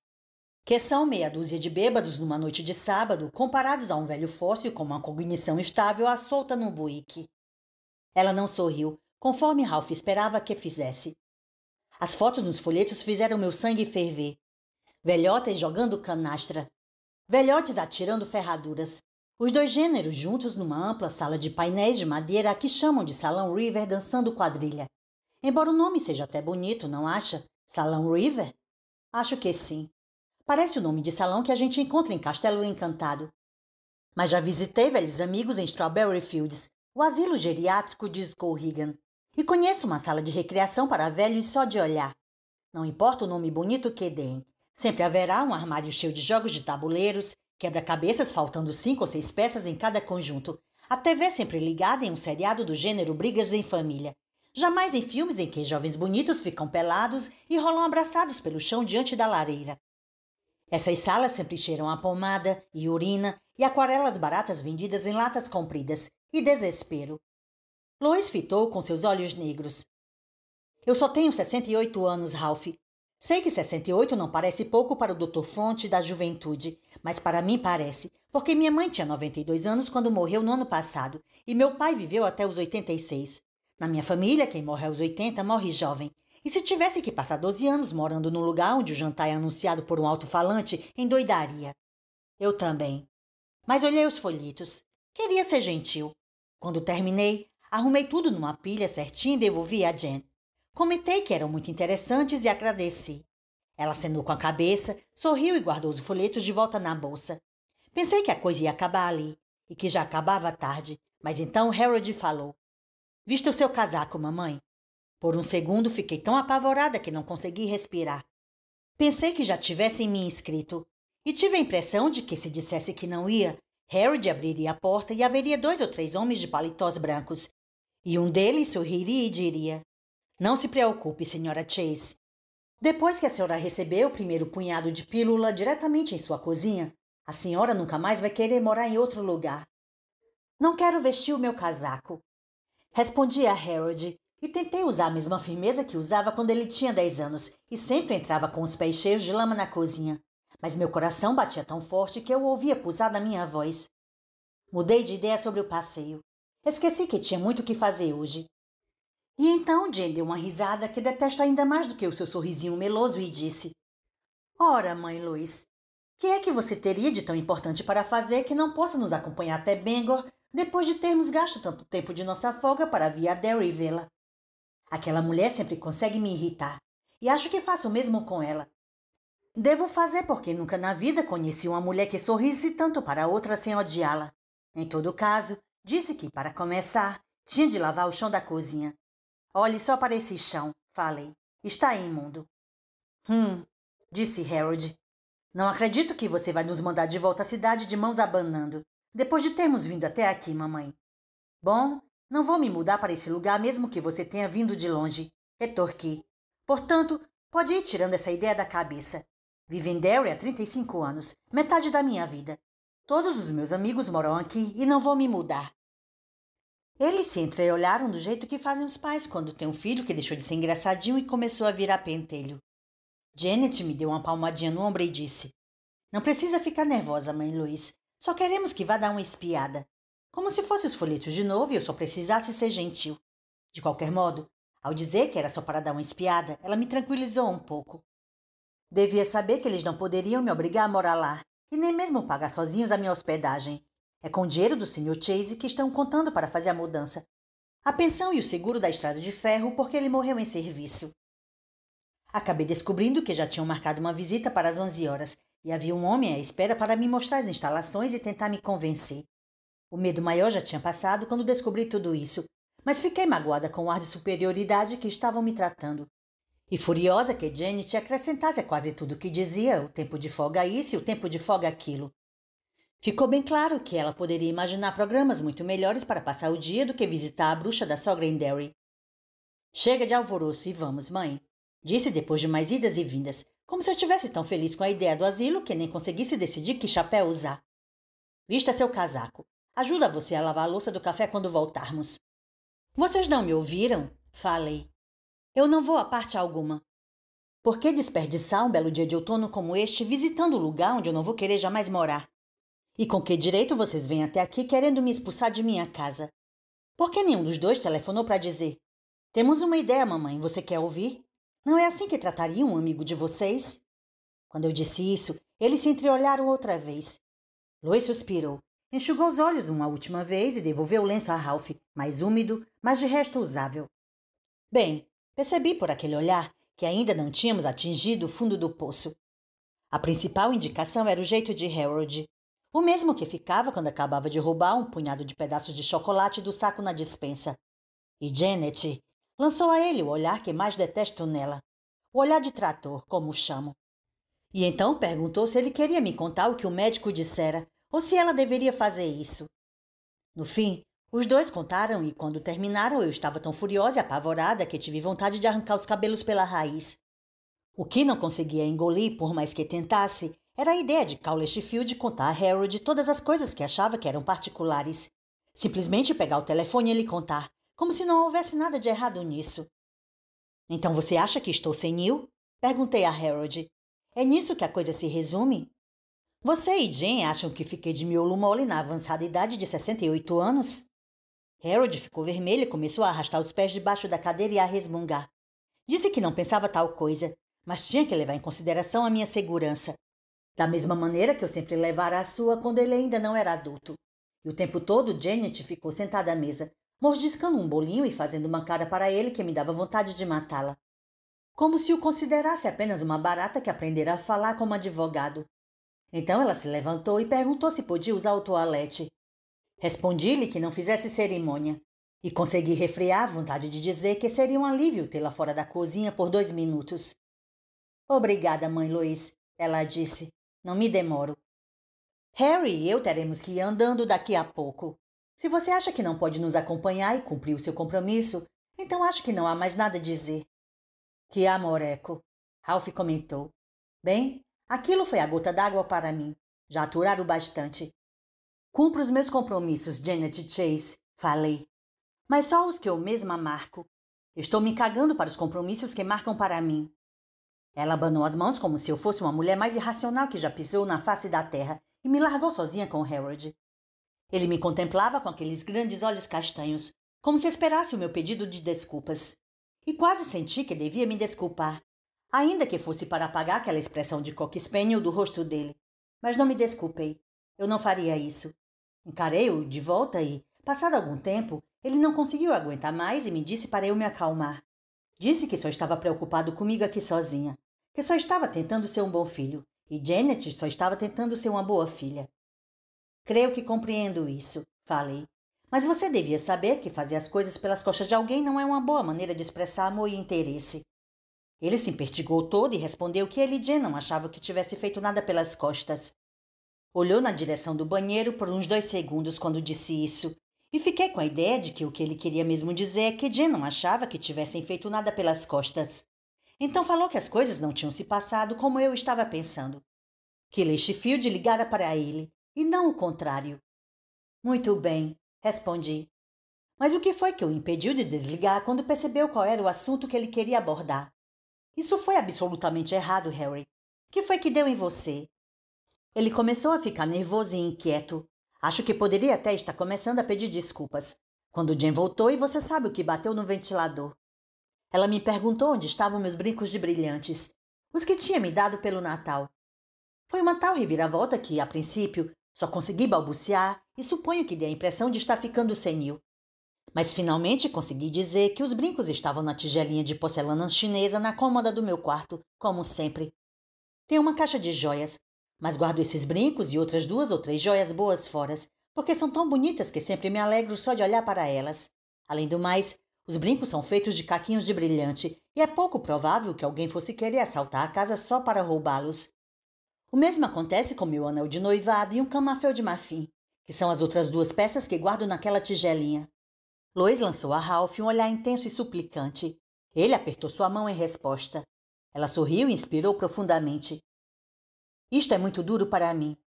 Que são meia dúzia de bêbados numa noite de sábado, comparados a um velho fóssil com uma cognição estável à solta num buíque. Ela não sorriu, conforme Ralph esperava que fizesse. As fotos nos folhetos fizeram meu sangue ferver. Velhotes jogando canastra. Velhotes atirando ferraduras. Os 2 gêneros juntos numa ampla sala de painéis de madeira a que chamam de Salão River dançando quadrilha. Embora o nome seja até bonito, não acha? Salão River? Acho que sim. Parece o nome de salão que a gente encontra em Castelo Encantado. Mas já visitei velhos amigos em Strawberry Fields, o asilo geriátrico de Skowhegan, e conheço uma sala de recreação para velhos só de olhar. Não importa o nome bonito que deem, sempre haverá um armário cheio de jogos de tabuleiros, quebra-cabeças faltando 5 ou 6 peças em cada conjunto, a TV sempre ligada em um seriado do gênero Brigas em Família. Jamais em filmes em que jovens bonitos ficam pelados e rolam abraçados pelo chão diante da lareira. Essas salas sempre cheiram a pomada e urina e aquarelas baratas vendidas em latas compridas, e desespero. Lois fitou com seus olhos negros. Eu só tenho 68 anos, Ralph. Sei que 68 não parece pouco para o Dr. Fonte da juventude, mas para mim parece, porque minha mãe tinha 92 anos quando morreu no ano passado, e meu pai viveu até os 86. Na minha família, quem morre aos 80 morre jovem. E se tivesse que passar 12 anos morando num lugar onde o jantar é anunciado por um alto-falante, endoidaria. Eu também. Mas olhei os folhetos. Queria ser gentil. Quando terminei, arrumei tudo numa pilha certinha e devolvi a Jen. Comentei que eram muito interessantes e agradeci. Ela acenou com a cabeça, sorriu e guardou os folhetos de volta na bolsa. Pensei que a coisa ia acabar ali, e que já acabava tarde, mas então Harold falou. Vista o seu casaco, mamãe. Por um segundo fiquei tão apavorada que não consegui respirar. Pensei que já tivessem me inscrito, e tive a impressão de que se dissesse que não ia, Harold abriria a porta e haveria 2 ou 3 homens de paletós brancos, e um deles sorriria e diria: Não se preocupe, senhora Chase. Depois que a senhora recebeu o primeiro punhado de pílula diretamente em sua cozinha, a senhora nunca mais vai querer morar em outro lugar. Não quero vestir o meu casaco. Respondi a Harold, e tentei usar a mesma firmeza que usava quando ele tinha 10 anos e sempre entrava com os pés cheios de lama na cozinha. Mas meu coração batia tão forte que eu ouvia pulsar na minha voz. Mudei de ideia sobre o passeio. Esqueci que tinha muito o que fazer hoje. E então Jen deu uma risada que detesto ainda mais do que o seu sorrisinho meloso e disse: Ora, mãe Lois, que é que você teria de tão importante para fazer que não possa nos acompanhar até Bangor depois de termos gasto tanto tempo de nossa folga para vir a Derry vê-la? Aquela mulher sempre consegue me irritar, e acho que faço o mesmo com ela. Devo fazer porque nunca na vida conheci uma mulher que sorrisse tanto para outra sem odiá-la. Em todo caso, disse que, para começar, tinha de lavar o chão da cozinha. Olhe só para esse chão, falei. Está imundo. Disse Harold. Não acredito que você vai nos mandar de volta à cidade de mãos abanando, depois de termos vindo até aqui, mamãe. Bom, não vou me mudar para esse lugar mesmo que você tenha vindo de longe, retorqui. Portanto, pode ir tirando essa ideia da cabeça. Vivo em Derry há 35 anos, metade da minha vida. Todos os meus amigos moram aqui e não vou me mudar. Eles se entreolharam do jeito que fazem os pais quando tem um filho que deixou de ser engraçadinho e começou a virar pentelho. Janet me deu uma palmadinha no ombro e disse: Não precisa ficar nervosa, mãe Louise. Só queremos que vá dar uma espiada. Como se fosse os folhetos de novo e eu só precisasse ser gentil. De qualquer modo, ao dizer que era só para dar uma espiada, ela me tranquilizou um pouco. Devia saber que eles não poderiam me obrigar a morar lá. e nem mesmo pagar sozinhos a minha hospedagem. É com o dinheiro do Sr. Chase que estão contando para fazer a mudança. A pensão e o seguro da estrada de ferro porque ele morreu em serviço. Acabei descobrindo que já tinham marcado uma visita para as 11 horas e havia um homem à espera para me mostrar as instalações e tentar me convencer. O medo maior já tinha passado quando descobri tudo isso, mas fiquei magoada com o ar de superioridade que estavam me tratando. E furiosa que Janet acrescentasse a quase tudo o que dizia, o tempo de folga isso e o tempo de folga aquilo. Ficou bem claro que ela poderia imaginar programas muito melhores para passar o dia do que visitar a bruxa da sogra em Derry. Chega de alvoroço e vamos, mãe, disse depois de mais idas e vindas, como se eu estivesse tão feliz com a ideia do asilo que nem conseguisse decidir que chapéu usar. Vista seu casaco. Ajuda você a lavar a louça do café quando voltarmos. Vocês não me ouviram? Falei. Eu não vou a parte alguma. Por que desperdiçar um belo dia de outono como este visitando um lugar onde eu não vou querer jamais morar? E com que direito vocês vêm até aqui querendo me expulsar de minha casa? Por que nenhum dos dois telefonou para dizer: temos uma ideia, mamãe, você quer ouvir? Não é assim que trataria um amigo de vocês? Quando eu disse isso, eles se entreolharam outra vez. Lois suspirou, enxugou os olhos uma última vez e devolveu o lenço a Ralph, mais úmido, mas de resto usável. Bem, percebi por aquele olhar que ainda não tínhamos atingido o fundo do poço. A principal indicação era o jeito de Harold, o mesmo que ficava quando acabava de roubar um punhado de pedaços de chocolate do saco na despensa. E Janet lançou a ele o olhar que mais detesto nela, o olhar de trator, como o chamo. E então perguntou se ele queria me contar o que o médico dissera, ou se ela deveria fazer isso. No fim, os dois contaram e quando terminaram eu estava tão furiosa e apavorada que tive vontade de arrancar os cabelos pela raiz. O que não conseguia engolir, por mais que tentasse, era a ideia de Cowley Field contar a Harold todas as coisas que achava que eram particulares. Simplesmente pegar o telefone e lhe contar, como se não houvesse nada de errado nisso. Então você acha que estou senil? Perguntei a Harold. É nisso que a coisa se resume? Você e Jane acham que fiquei de miolo mole na avançada idade de 68 anos? Harold ficou vermelho e começou a arrastar os pés debaixo da cadeira e a resmungar. Disse que não pensava tal coisa, mas tinha que levar em consideração a minha segurança. Da mesma maneira que eu sempre levara a sua quando ele ainda não era adulto. E o tempo todo Janet ficou sentada à mesa, mordiscando um bolinho e fazendo uma cara para ele que me dava vontade de matá-la. Como se o considerasse apenas uma barata que aprendera a falar como advogado. Então ela se levantou e perguntou se podia usar o toalete. Respondi-lhe que não fizesse cerimônia. E consegui refrear a vontade de dizer que seria um alívio tê-la fora da cozinha por 2 minutos. Obrigada, mãe Lois, ela disse. Não me demoro. Harry e eu teremos que ir andando daqui a pouco. Se você acha que não pode nos acompanhar e cumprir o seu compromisso, então acho que não há mais nada a dizer. Que amoreco, Ralph comentou. Bem, aquilo foi a gota d'água para mim. Já aturaram bastante. Cumpro os meus compromissos, Janet Chase, falei. Mas só os que eu mesma marco. Estou me cagando para os compromissos que marcam para mim. Ela abanou as mãos como se eu fosse uma mulher mais irracional que já pisou na face da terra e me largou sozinha com Harold. Ele me contemplava com aqueles grandes olhos castanhos, como se esperasse o meu pedido de desculpas. E quase senti que devia me desculpar, ainda que fosse para apagar aquela expressão de coque-spaniel do rosto dele. Mas não me desculpei. Eu não faria isso. Encarei-o de volta e, passado algum tempo, ele não conseguiu aguentar mais e me disse para eu me acalmar. Disse que só estava preocupado comigo aqui sozinha, que só estava tentando ser um bom filho, e Janet só estava tentando ser uma boa filha. Creio que compreendo isso, falei. Mas você devia saber que fazer as coisas pelas costas de alguém não é uma boa maneira de expressar amor e interesse. Ele se impertigou todo e respondeu que ele e Jen não achavam que tivesse feito nada pelas costas. Olhou na direção do banheiro por uns 2 segundos quando disse isso, e fiquei com a ideia de que o que ele queria mesmo dizer é que Jen não achava que tivessem feito nada pelas costas. Então falou que as coisas não tinham se passado como eu estava pensando. Que Leishfield ligara para ele, e não o contrário. Muito bem, respondi. Mas o que foi que o impediu de desligar quando percebeu qual era o assunto que ele queria abordar? Isso foi absolutamente errado, Harry. O que foi que deu em você? Ele começou a ficar nervoso e inquieto. Acho que poderia até estar começando a pedir desculpas. Quando Jen voltou e você sabe o que bateu no ventilador. Ela me perguntou onde estavam meus brincos de brilhantes, os que tinha me dado pelo Natal. Foi uma tal reviravolta que, a princípio, só consegui balbuciar e suponho que dê a impressão de estar ficando senil. Mas finalmente consegui dizer que os brincos estavam na tigelinha de porcelana chinesa na cômoda do meu quarto, como sempre. Tenho uma caixa de joias, mas guardo esses brincos e outras 2 ou 3 joias boas fora, porque são tão bonitas que sempre me alegro só de olhar para elas. Além do mais, os brincos são feitos de caquinhos de brilhante e é pouco provável que alguém fosse querer assaltar a casa só para roubá-los. O mesmo acontece com meu anel de noivado e um camafeu de marfim, que são as outras 2 peças que guardo naquela tigelinha. Lois lançou a Ralph um olhar intenso e suplicante. Ele apertou sua mão em resposta. Ela sorriu e inspirou profundamente. Isto é muito duro para mim.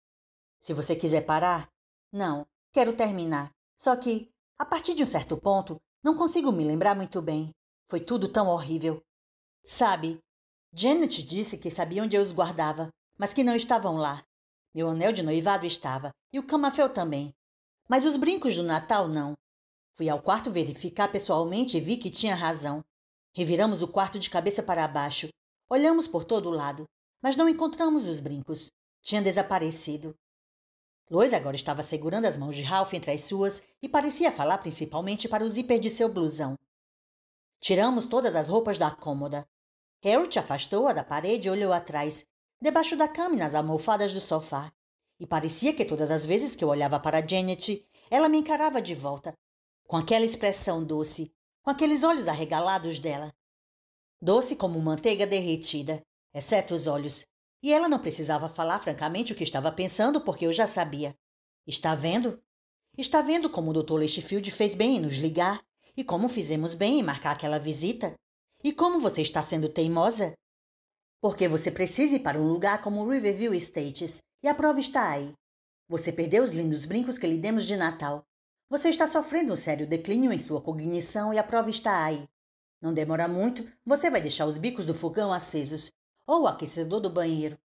Se você quiser parar... Não, quero terminar. Só que, a partir de um certo ponto, não consigo me lembrar muito bem. Foi tudo tão horrível. Sabe, Janet disse que sabia onde eu os guardava, mas que não estavam lá. Meu anel de noivado estava, e o camafeu também. Mas os brincos do Natal não. Fui ao quarto verificar pessoalmente e vi que tinha razão. Reviramos o quarto de cabeça para baixo. Olhamos por todo lado, mas não encontramos os brincos. Tinham desaparecido. Lois agora estava segurando as mãos de Ralph entre as suas e parecia falar principalmente para o zíper de seu blusão. Tiramos todas as roupas da cômoda. Harriet afastou-a da parede e olhou atrás, debaixo da cama e nas almofadas do sofá. E parecia que todas as vezes que eu olhava para Janet, ela me encarava de volta, com aquela expressão doce, com aqueles olhos arregalados dela. Doce como manteiga derretida, exceto os olhos. E ela não precisava falar francamente o que estava pensando, porque eu já sabia. Está vendo? Está vendo como o Dr. Leishfield fez bem em nos ligar? E como fizemos bem em marcar aquela visita? E como você está sendo teimosa? Porque você precisa ir para um lugar como Riverview Estates, e a prova está aí. Você perdeu os lindos brincos que lhe demos de Natal. Você está sofrendo um sério declínio em sua cognição e a prova está aí. Não demora muito, você vai deixar os bicos do fogão acesos, ou o aquecedor do banheiro.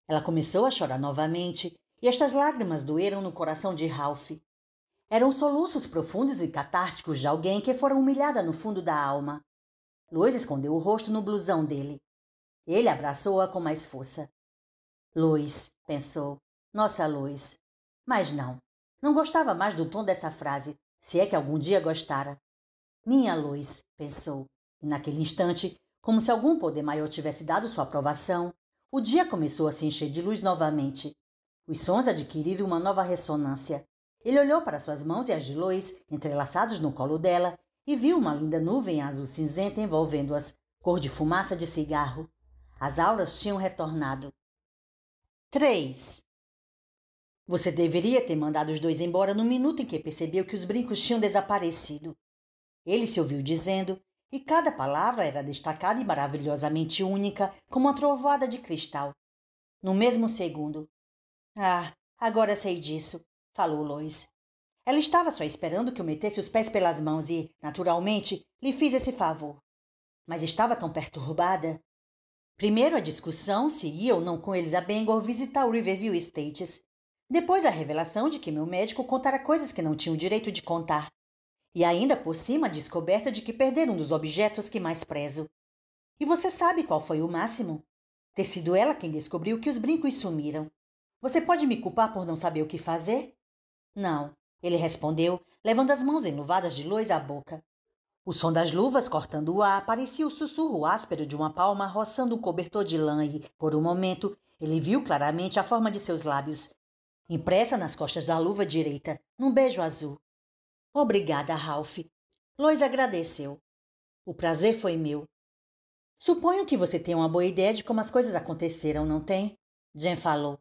Ela começou a chorar novamente, e estas lágrimas doeram no coração de Ralph. Eram soluços profundos e catárticos de alguém que fora humilhada no fundo da alma. Lois escondeu o rosto no blusão dele. Ele abraçou-a com mais força. Lois, pensou. Nossa, Lois. Mas não. Não gostava mais do tom dessa frase, se é que algum dia gostara. Minha Lois, pensou. E naquele instante, como se algum poder maior tivesse dado sua aprovação, o dia começou a se encher de luz novamente. Os sons adquiriram uma nova ressonância. Ele olhou para suas mãos e as de Lois, entrelaçados no colo dela, e viu uma linda nuvem azul cinzenta envolvendo-as, cor de fumaça de cigarro. As auras tinham retornado. 3. Você deveria ter mandado os 2 embora no minuto em que percebeu que os brincos tinham desaparecido. Ele se ouviu dizendo, e cada palavra era destacada e maravilhosamente única, como uma trovoada de cristal. No mesmo segundo. Ah, agora sei disso, falou Lois. Ela estava só esperando que eu metesse os pés pelas mãos e, naturalmente, lhe fiz esse favor. Mas estava tão perturbada. Primeiro a discussão se ia ou não com eles a Bangor visitar o Riverview Estates. Depois a revelação de que meu médico contara coisas que não tinha o direito de contar. E ainda por cima a descoberta de que perderam um dos objetos que mais prezo. E você sabe qual foi o máximo? Ter sido ela quem descobriu que os brincos sumiram. Você pode me culpar por não saber o que fazer? Não, ele respondeu, levando as mãos enluvadas de Lois à boca. O som das luvas cortando o ar parecia o sussurro áspero de uma palma roçando um cobertor de lã e, por um momento, ele viu claramente a forma de seus lábios, impressa nas costas da luva direita, num beijo azul. Obrigada, Ralph. Lois agradeceu. O prazer foi meu. Suponho que você tem uma boa ideia de como as coisas aconteceram, não tem? Jen falou.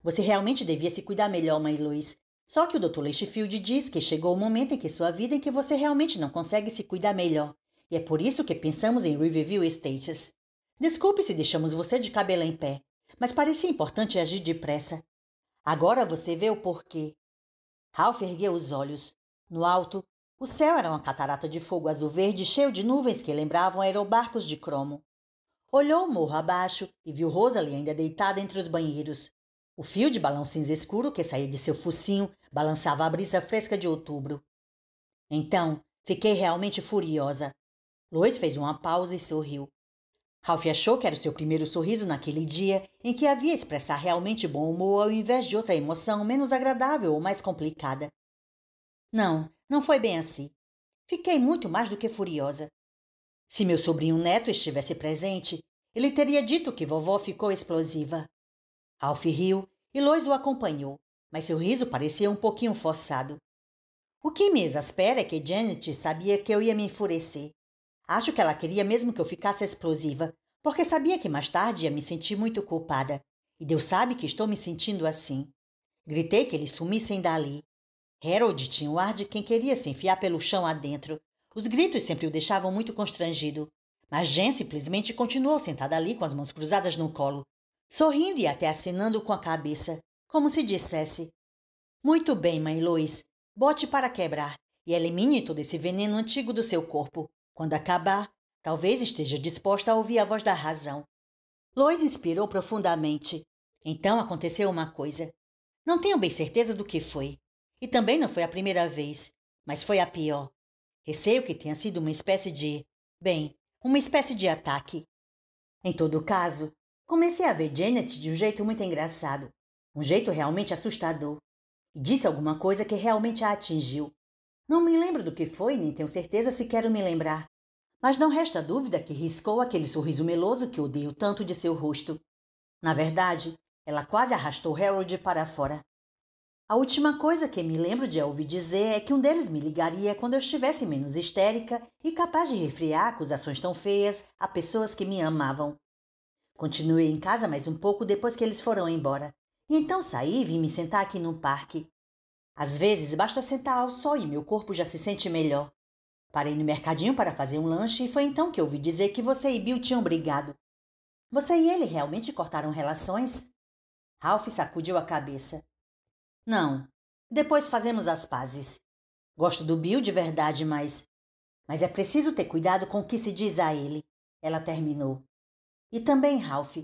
Você realmente devia se cuidar melhor, mãe Lois. Só que o Dr. Leishfield diz que chegou o momento em que sua vida em que você realmente não consegue se cuidar melhor. E é por isso que pensamos em Riverview Estates. Desculpe se deixamos você de cabelo em pé, mas parecia importante agir depressa. Agora você vê o porquê. Ralph ergueu os olhos. No alto, o céu era uma catarata de fogo azul-verde cheio de nuvens que lembravam aerobarcos de cromo. Olhou o morro abaixo e viu Rosalie ainda deitada entre os banheiros. O fio de balão cinza escuro que saía de seu focinho balançava a brisa fresca de outubro. Então, fiquei realmente furiosa. Lois fez uma pausa e sorriu. Ralph achou que era o seu primeiro sorriso naquele dia em que havia expressar realmente bom humor ao invés de outra emoção menos agradável ou mais complicada. Não, não foi bem assim. Fiquei muito mais do que furiosa. Se meu sobrinho neto estivesse presente, ele teria dito que vovó ficou explosiva. Ralph riu e Lois o acompanhou, mas seu riso parecia um pouquinho forçado. O que me exaspera é que Janet sabia que eu ia me enfurecer. Acho que ela queria mesmo que eu ficasse explosiva, porque sabia que mais tarde ia me sentir muito culpada. E Deus sabe que estou me sentindo assim. Gritei que eles sumissem dali. Harold tinha o ar de quem queria se enfiar pelo chão adentro. Os gritos sempre o deixavam muito constrangido. Mas Jen simplesmente continuou sentada ali com as mãos cruzadas no colo, sorrindo e até acenando com a cabeça, como se dissesse: muito bem, mãe Lois, bote para quebrar e elimine todo esse veneno antigo do seu corpo. Quando acabar, talvez esteja disposta a ouvir a voz da razão. Lois inspirou profundamente. Então aconteceu uma coisa. Não tenho bem certeza do que foi. E também não foi a primeira vez, mas foi a pior. Receio que tenha sido uma espécie de... uma espécie de ataque. Em todo caso, comecei a ver Janet de um jeito muito engraçado. Um jeito realmente assustador. E disse alguma coisa que realmente a atingiu. Não me lembro do que foi, nem tenho certeza se quero me lembrar. Mas não resta dúvida que riscou aquele sorriso meloso que odeio tanto de seu rosto. Na verdade, ela quase arrastou Harold para fora. A última coisa que me lembro de ouvir dizer é que um deles me ligaria quando eu estivesse menos histérica e capaz de refriar acusações tão feias a pessoas que me amavam. Continuei em casa mais um pouco depois que eles foram embora. E então saí e vim me sentar aqui no parque. Às vezes basta sentar ao sol e meu corpo já se sente melhor. Parei no mercadinho para fazer um lanche e foi então que ouvi dizer que você e Bill tinham brigado. Você e ele realmente cortaram relações? Ralph sacudiu a cabeça. Não. Depois fazemos as pazes. Gosto do Bill de verdade, mas é preciso ter cuidado com o que se diz a ele. Ela terminou. E também, Ralph,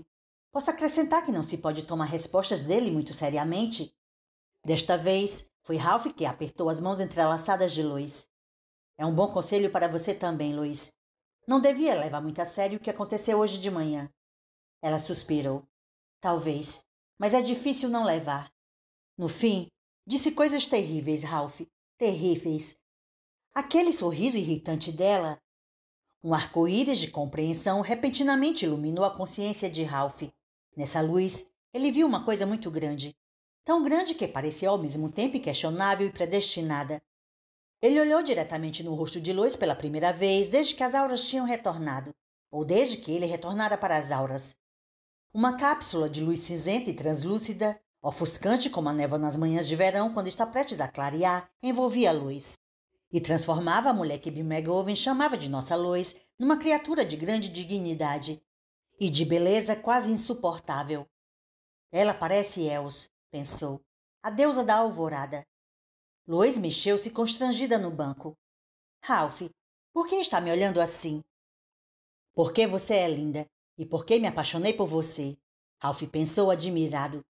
posso acrescentar que não se pode tomar respostas dele muito seriamente? Desta vez, foi Ralph que apertou as mãos entrelaçadas de Lois. É um bom conselho para você também, Lois. Não devia levar muito a sério o que aconteceu hoje de manhã. Ela suspirou. Talvez, mas é difícil não levar. No fim, disse coisas terríveis, Ralph. Terríveis. Aquele sorriso irritante dela. Um arco-íris de compreensão repentinamente iluminou a consciência de Ralph. Nessa luz, ele viu uma coisa muito grande. Tão grande que parecia ao mesmo tempo questionável e predestinada. Ele olhou diretamente no rosto de Lois pela primeira vez desde que as auras tinham retornado, ou desde que ele retornara para as auras. Uma cápsula de luz cinzenta e translúcida, ofuscante como a névoa nas manhãs de verão quando está prestes a clarear, envolvia Lois e transformava a mulher que Bill McGovern chamava de nossa Lois numa criatura de grande dignidade e de beleza quase insuportável. Ela parece Els, pensou, a deusa da alvorada. Lois mexeu-se constrangida no banco. Ralph, por que está me olhando assim? Porque você é linda e porque me apaixonei por você. Ralph pensou admirado.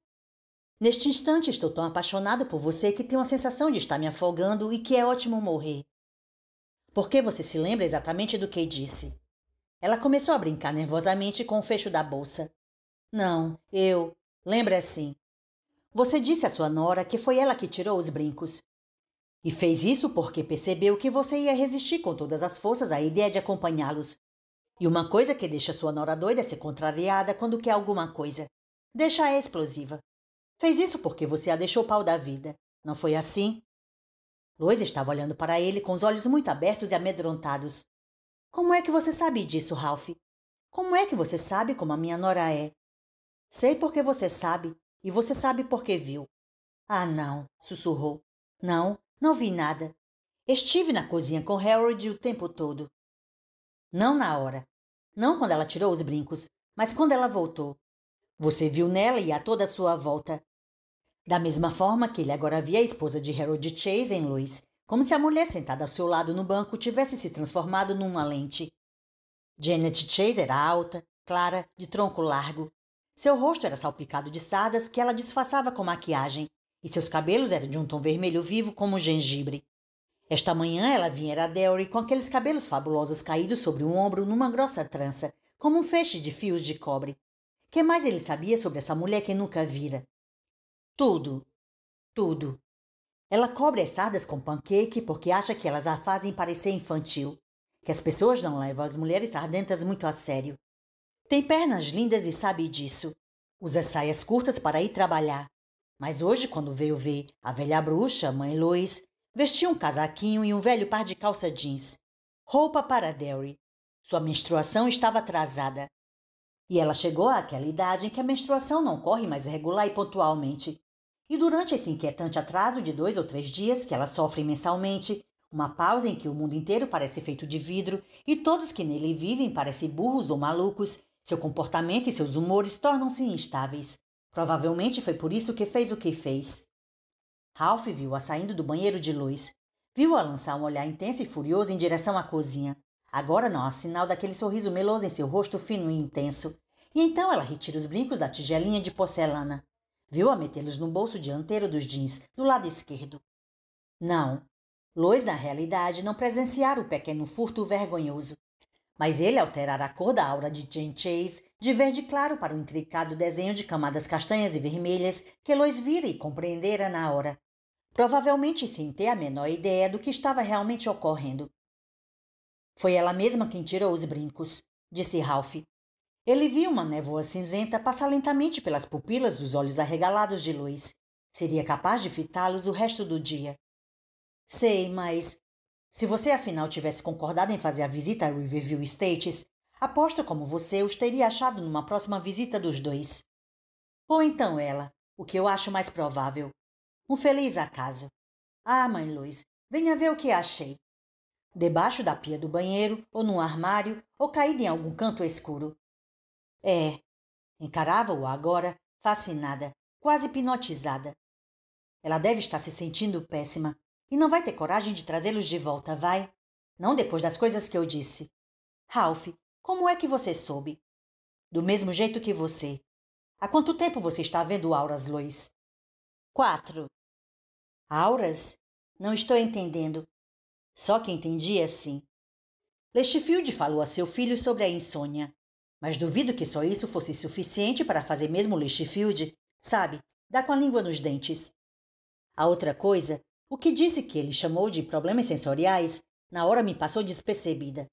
Neste instante estou tão apaixonado por você que tenho a sensação de estar me afogando e que é ótimo morrer. Por que você se lembra exatamente do que disse? Ela começou a brincar nervosamente com o fecho da bolsa. Não, lembra sim. Você disse à sua nora que foi ela que tirou os brincos. E fez isso porque percebeu que você ia resistir com todas as forças à ideia de acompanhá-los. E uma coisa que deixa sua nora doida é ser contrariada quando quer alguma coisa. Deixa-a explosiva. Fez isso porque você a deixou pau da vida. Não foi assim? Lois estava olhando para ele com os olhos muito abertos e amedrontados. Como é que você sabe disso, Ralph? Como é que você sabe como a minha nora é? Sei porque você sabe, e você sabe porque viu. Ah, não, sussurrou. Não vi nada. Estive na cozinha com Harold o tempo todo. Não na hora. Não quando ela tirou os brincos, mas quando ela voltou. Você viu nela e a toda a sua volta. Da mesma forma que ele agora via a esposa de Harold Chase em Lois, como se a mulher sentada ao seu lado no banco tivesse se transformado numa lente. Janet Chase era alta, clara, de tronco largo. Seu rosto era salpicado de sardas que ela disfarçava com maquiagem, e seus cabelos eram de um tom vermelho vivo como gengibre. Esta manhã ela vinha a Derry com aqueles cabelos fabulosos caídos sobre um ombro numa grossa trança, como um feixe de fios de cobre. Que mais ele sabia sobre essa mulher que nunca vira? Tudo, tudo. Ela cobre as sardas com pancake porque acha que elas a fazem parecer infantil, que as pessoas não levam as mulheres sardentas muito a sério. Tem pernas lindas e sabe disso. Usa saias curtas para ir trabalhar. Mas hoje, quando veio ver a velha bruxa, mãe Lois, vestia um casaquinho e um velho par de calça jeans. Roupa para Derry. Sua menstruação estava atrasada. E ela chegou àquela idade em que a menstruação não corre mais regular e pontualmente. E durante esse inquietante atraso de 2 ou 3 dias que ela sofre mensalmente, uma pausa em que o mundo inteiro parece feito de vidro e todos que nele vivem parecem burros ou malucos, seu comportamento e seus humores tornam-se instáveis. Provavelmente foi por isso que fez o que fez. Ralph viu-a saindo do banheiro de Lois. Viu-a lançar um olhar intenso e furioso em direção à cozinha. Agora não há sinal daquele sorriso meloso em seu rosto fino e intenso. E então ela retira os brincos da tigelinha de porcelana. Viu-a metê-los no bolso dianteiro dos jeans, do lado esquerdo. Não. Lois, na realidade, não presenciara o pequeno furto vergonhoso. Mas ele alterara a cor da aura de Jane Chase de verde claro para o intricado desenho de camadas castanhas e vermelhas que Lois vira e compreendera na hora. Provavelmente sem ter a menor ideia do que estava realmente ocorrendo. Foi ela mesma quem tirou os brincos, disse Ralph. Ele viu uma névoa cinzenta passar lentamente pelas pupilas dos olhos arregalados de Lois. Seria capaz de fitá-los o resto do dia. Sei, mas... Se você afinal tivesse concordado em fazer a visita a Riverview Estates, aposto como você os teria achado numa próxima visita dos dois. Ou então ela, o que eu acho mais provável. Um feliz acaso. Ah, mãe Lois, venha ver o que achei. Debaixo da pia do banheiro, ou num armário, ou caída em algum canto escuro. Encarava-o agora, fascinada, quase hipnotizada. Ela deve estar se sentindo péssima. E não vai ter coragem de trazê-los de volta, vai? Não depois das coisas que eu disse. Ralph, como é que você soube? Do mesmo jeito que você. Há quanto tempo você está vendo auras, Lois? 4. Auras? Não estou entendendo. Só que entendi assim. Lechtfield falou a seu filho sobre a insônia. Mas duvido que só isso fosse suficiente para fazer mesmo Lechtfield, sabe, dar com a língua nos dentes. A outra coisa... O que disse que ele chamou de problemas sensoriais, na hora me passou despercebida.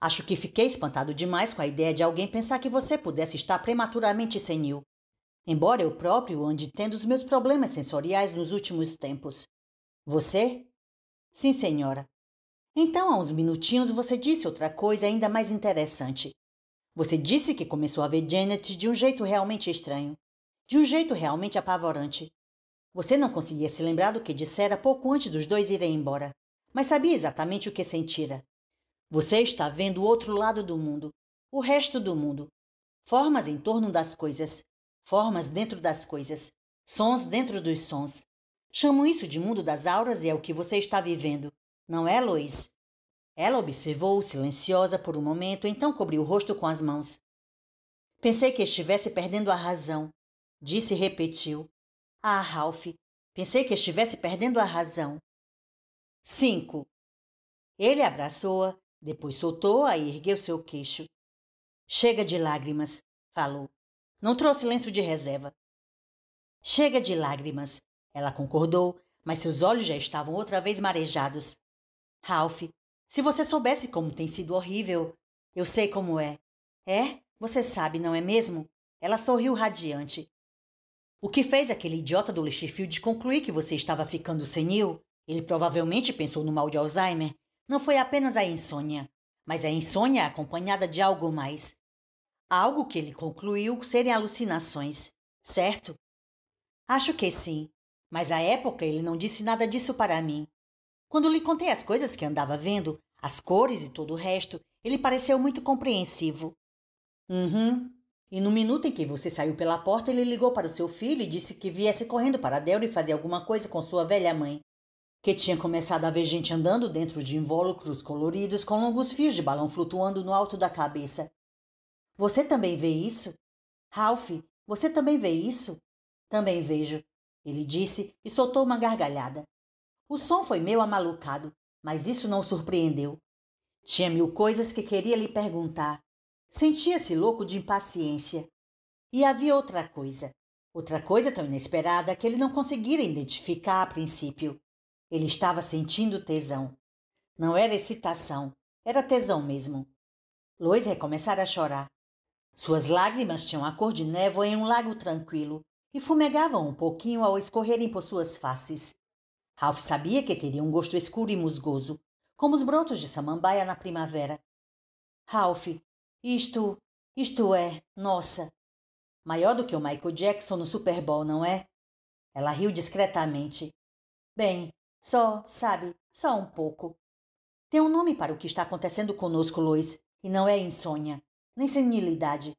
Acho que fiquei espantado demais com a ideia de alguém pensar que você pudesse estar prematuramente senil. Embora eu próprio ande tendo os meus problemas sensoriais nos últimos tempos. Você? Sim, senhora. Então, há uns minutinhos, você disse outra coisa ainda mais interessante. Você disse que começou a ver Janet de um jeito realmente estranho. De um jeito realmente apavorante. Você não conseguia se lembrar do que dissera pouco antes dos dois irem embora, mas sabia exatamente o que sentira. Você está vendo o outro lado do mundo, o resto do mundo. Formas em torno das coisas, formas dentro das coisas, sons dentro dos sons. Chamo isso de mundo das auras e é o que você está vivendo, não é, Lois? Ela observou-o silenciosa por um momento, então cobriu o rosto com as mãos. Pensei que estivesse perdendo a razão, disse e repetiu. Ah, Ralph, pensei que estivesse perdendo a razão. 5. Ele abraçou-a, depois soltou-a e ergueu seu queixo. Chega de lágrimas, falou. Não trouxe lenço de reserva. Chega de lágrimas, ela concordou, mas seus olhos já estavam outra vez marejados. Ralph, se você soubesse como tem sido horrível, eu sei como é. É? Você sabe, não é mesmo? Ela sorriu radiante. O que fez aquele idiota do Lechtfield concluir que você estava ficando senil? Ele provavelmente pensou no mal de Alzheimer. Não foi apenas a insônia, mas a insônia acompanhada de algo mais. Algo que ele concluiu serem alucinações, certo? Acho que sim, mas à época ele não disse nada disso para mim. Quando lhe contei as coisas que andava vendo, as cores e todo o resto, ele pareceu muito compreensivo. E no minuto em que você saiu pela porta, ele ligou para o seu filho e disse que viesse correndo para Derry fazer alguma coisa com sua velha mãe, que tinha começado a ver gente andando dentro de invólucros coloridos com longos fios de balão flutuando no alto da cabeça. Você também vê isso? Ralph, você também vê isso? Também vejo, ele disse e soltou uma gargalhada. O som foi meio amalucado, mas isso não o surpreendeu. Tinha 1000 coisas que queria lhe perguntar. Sentia-se louco de impaciência. E havia outra coisa tão inesperada que ele não conseguira identificar a princípio. Ele estava sentindo tesão. Não era excitação, era tesão mesmo. Lois recomeçara a chorar. Suas lágrimas tinham a cor de névoa em um lago tranquilo e fumegavam um pouquinho ao escorrerem por suas faces. Ralph sabia que teria um gosto escuro e musgoso, como os brotos de samambaia na primavera. Ralph, isto é, nossa, maior do que o Michael Jackson no Super Bowl, não é? Ela riu discretamente. Bem, só um pouco. Tem um nome para o que está acontecendo conosco, Lois, e não é insônia, nem senilidade,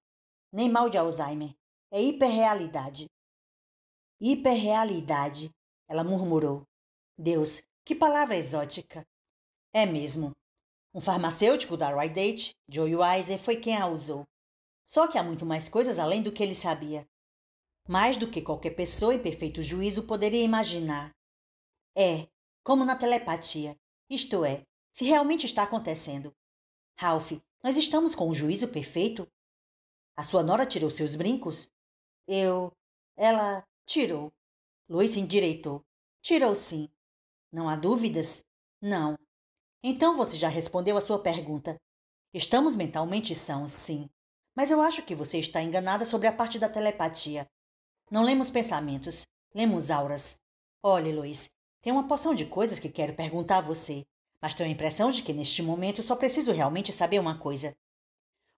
nem mal de Alzheimer. É hiperrealidade. Hiperrealidade, ela murmurou. Deus, que palavra exótica. É mesmo. Um farmacêutico da Rite Aid, Joe Weiser, foi quem a usou. Só que há muito mais coisas além do que ele sabia. Mais do que qualquer pessoa em perfeito juízo poderia imaginar. É, como na telepatia. Isto é, se realmente está acontecendo. Ralph, nós estamos com o juízo perfeito? A sua nora tirou seus brincos? Ela tirou. Lois se endireitou. Tirou sim. Não há dúvidas? Não. Então você já respondeu a sua pergunta. Estamos mentalmente sãos, sim. Mas eu acho que você está enganada sobre a parte da telepatia. Não lemos pensamentos, lemos auras. Olhe, Lois, tem uma porção de coisas que quero perguntar a você, mas tenho a impressão de que neste momento só preciso realmente saber uma coisa.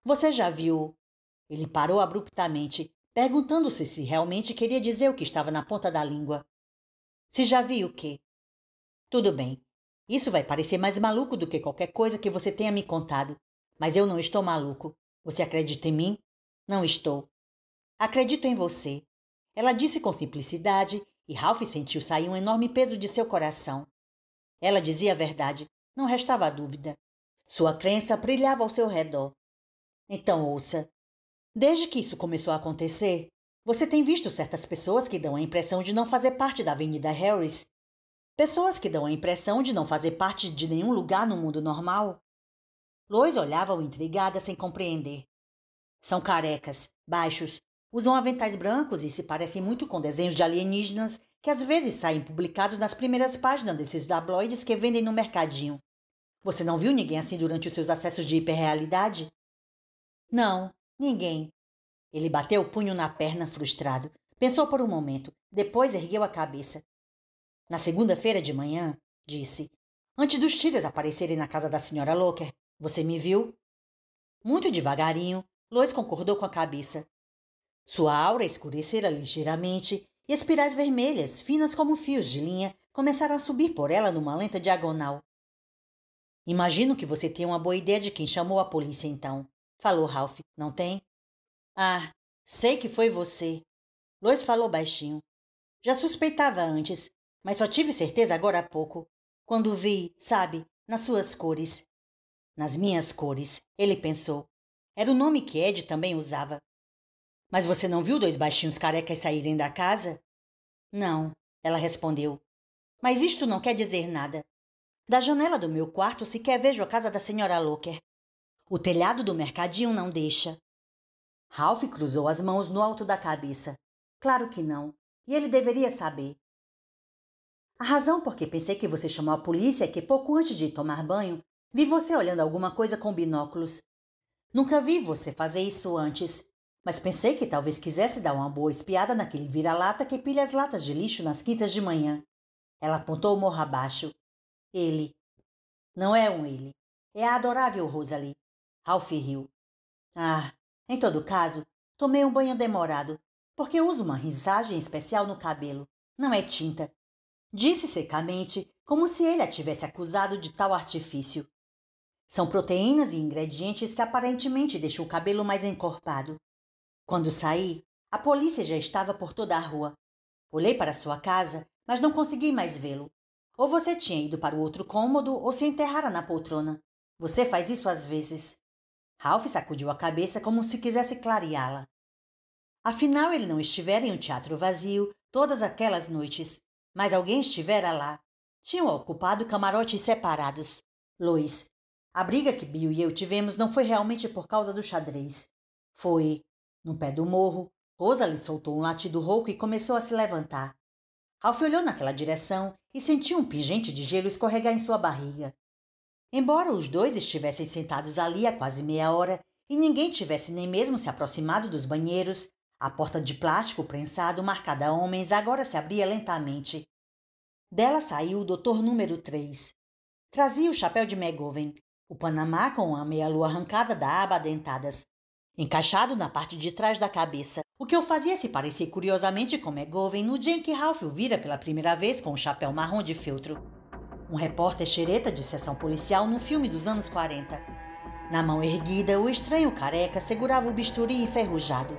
Você já viu... Ele parou abruptamente, perguntando-se se realmente queria dizer o que estava na ponta da língua. Se já viu o quê? Tudo bem. Isso vai parecer mais maluco do que qualquer coisa que você tenha me contado. Mas eu não estou maluco. Você acredita em mim? Não estou. Acredito em você. Ela disse com simplicidade e Ralph sentiu sair um enorme peso de seu coração. Ela dizia a verdade. Não restava dúvida. Sua crença brilhava ao seu redor. Então ouça. Desde que isso começou a acontecer, você tem visto certas pessoas que dão a impressão de não fazer parte da Avenida Harris? Pessoas que dão a impressão de não fazer parte de nenhum lugar no mundo normal? Lois olhava-o intrigada sem compreender. São carecas, baixos, usam aventais brancos e se parecem muito com desenhos de alienígenas que às vezes saem publicados nas primeiras páginas desses tabloides que vendem no mercadinho. Você não viu ninguém assim durante os seus acessos de hiperrealidade? Não, ninguém. Ele bateu o punho na perna, frustrado. Pensou por um momento, depois ergueu a cabeça. Na segunda-feira de manhã, disse, antes dos tiras aparecerem na casa da senhora Locker, você me viu? Muito devagarinho, Lois concordou com a cabeça. Sua aura escurecera ligeiramente e espirais vermelhas, finas como fios de linha, começaram a subir por ela numa lenta diagonal. Imagino que você tem uma boa ideia de quem chamou a polícia, então, falou Ralph, não tem? Ah, sei que foi você. Lois falou baixinho. Já suspeitava antes, mas só tive certeza agora há pouco, quando vi, sabe, nas suas cores. Nas minhas cores, ele pensou. Era o nome que Ed também usava. Mas você não viu dois baixinhos carecas saírem da casa? Não, ela respondeu. Mas isto não quer dizer nada. Da janela do meu quarto sequer vejo a casa da senhora Locker. O telhado do mercadinho não deixa. Ralph cruzou as mãos no alto da cabeça. Claro que não. E ele deveria saber. A razão por que pensei que você chamou a polícia é que pouco antes de ir tomar banho, vi você olhando alguma coisa com binóculos. Nunca vi você fazer isso antes, mas pensei que talvez quisesse dar uma boa espiada naquele vira-lata que pilha as latas de lixo nas quintas de manhã. Ela apontou o morro abaixo. Ele. Não é um ele. É a adorável Rosalie. Ralph riu. Ah, em todo caso, tomei um banho demorado, porque uso uma rinçagem especial no cabelo. Não é tinta. Disse secamente, como se ele a tivesse acusado de tal artifício. São proteínas e ingredientes que aparentemente deixam o cabelo mais encorpado. Quando saí, a polícia já estava por toda a rua. Olhei para sua casa, mas não consegui mais vê-lo. Ou você tinha ido para o outro cômodo ou se enterrara na poltrona. Você faz isso às vezes. Ralph sacudiu a cabeça como se quisesse clareá-la. Afinal, ele não estivera em um teatro vazio todas aquelas noites, mas alguém estivera lá. Tinham ocupado camarotes separados. Lois, A briga que Bill e eu tivemos não foi realmente por causa do xadrez. Foi, no pé do morro, Rosalie soltou um latido rouco e começou a se levantar. Ralph olhou naquela direção e sentiu um pingente de gelo escorregar em sua barriga. Embora os dois estivessem sentados ali há quase meia hora e ninguém tivesse nem mesmo se aproximado dos banheiros, a porta de plástico prensado marcada a homens agora se abria lentamente. Dela saiu o doutor número 3. Trazia o chapéu de McGovern, o panamá com a meia-lua arrancada da aba dentadas, encaixado na parte de trás da cabeça, o que o fazia se parecer curiosamente com McGovern no dia em que Ralph o vira pela primeira vez com o chapéu marrom de feltro. Um repórter xereta de sessão policial num filme dos anos 40. Na mão erguida, o estranho careca segurava o bisturi enferrujado.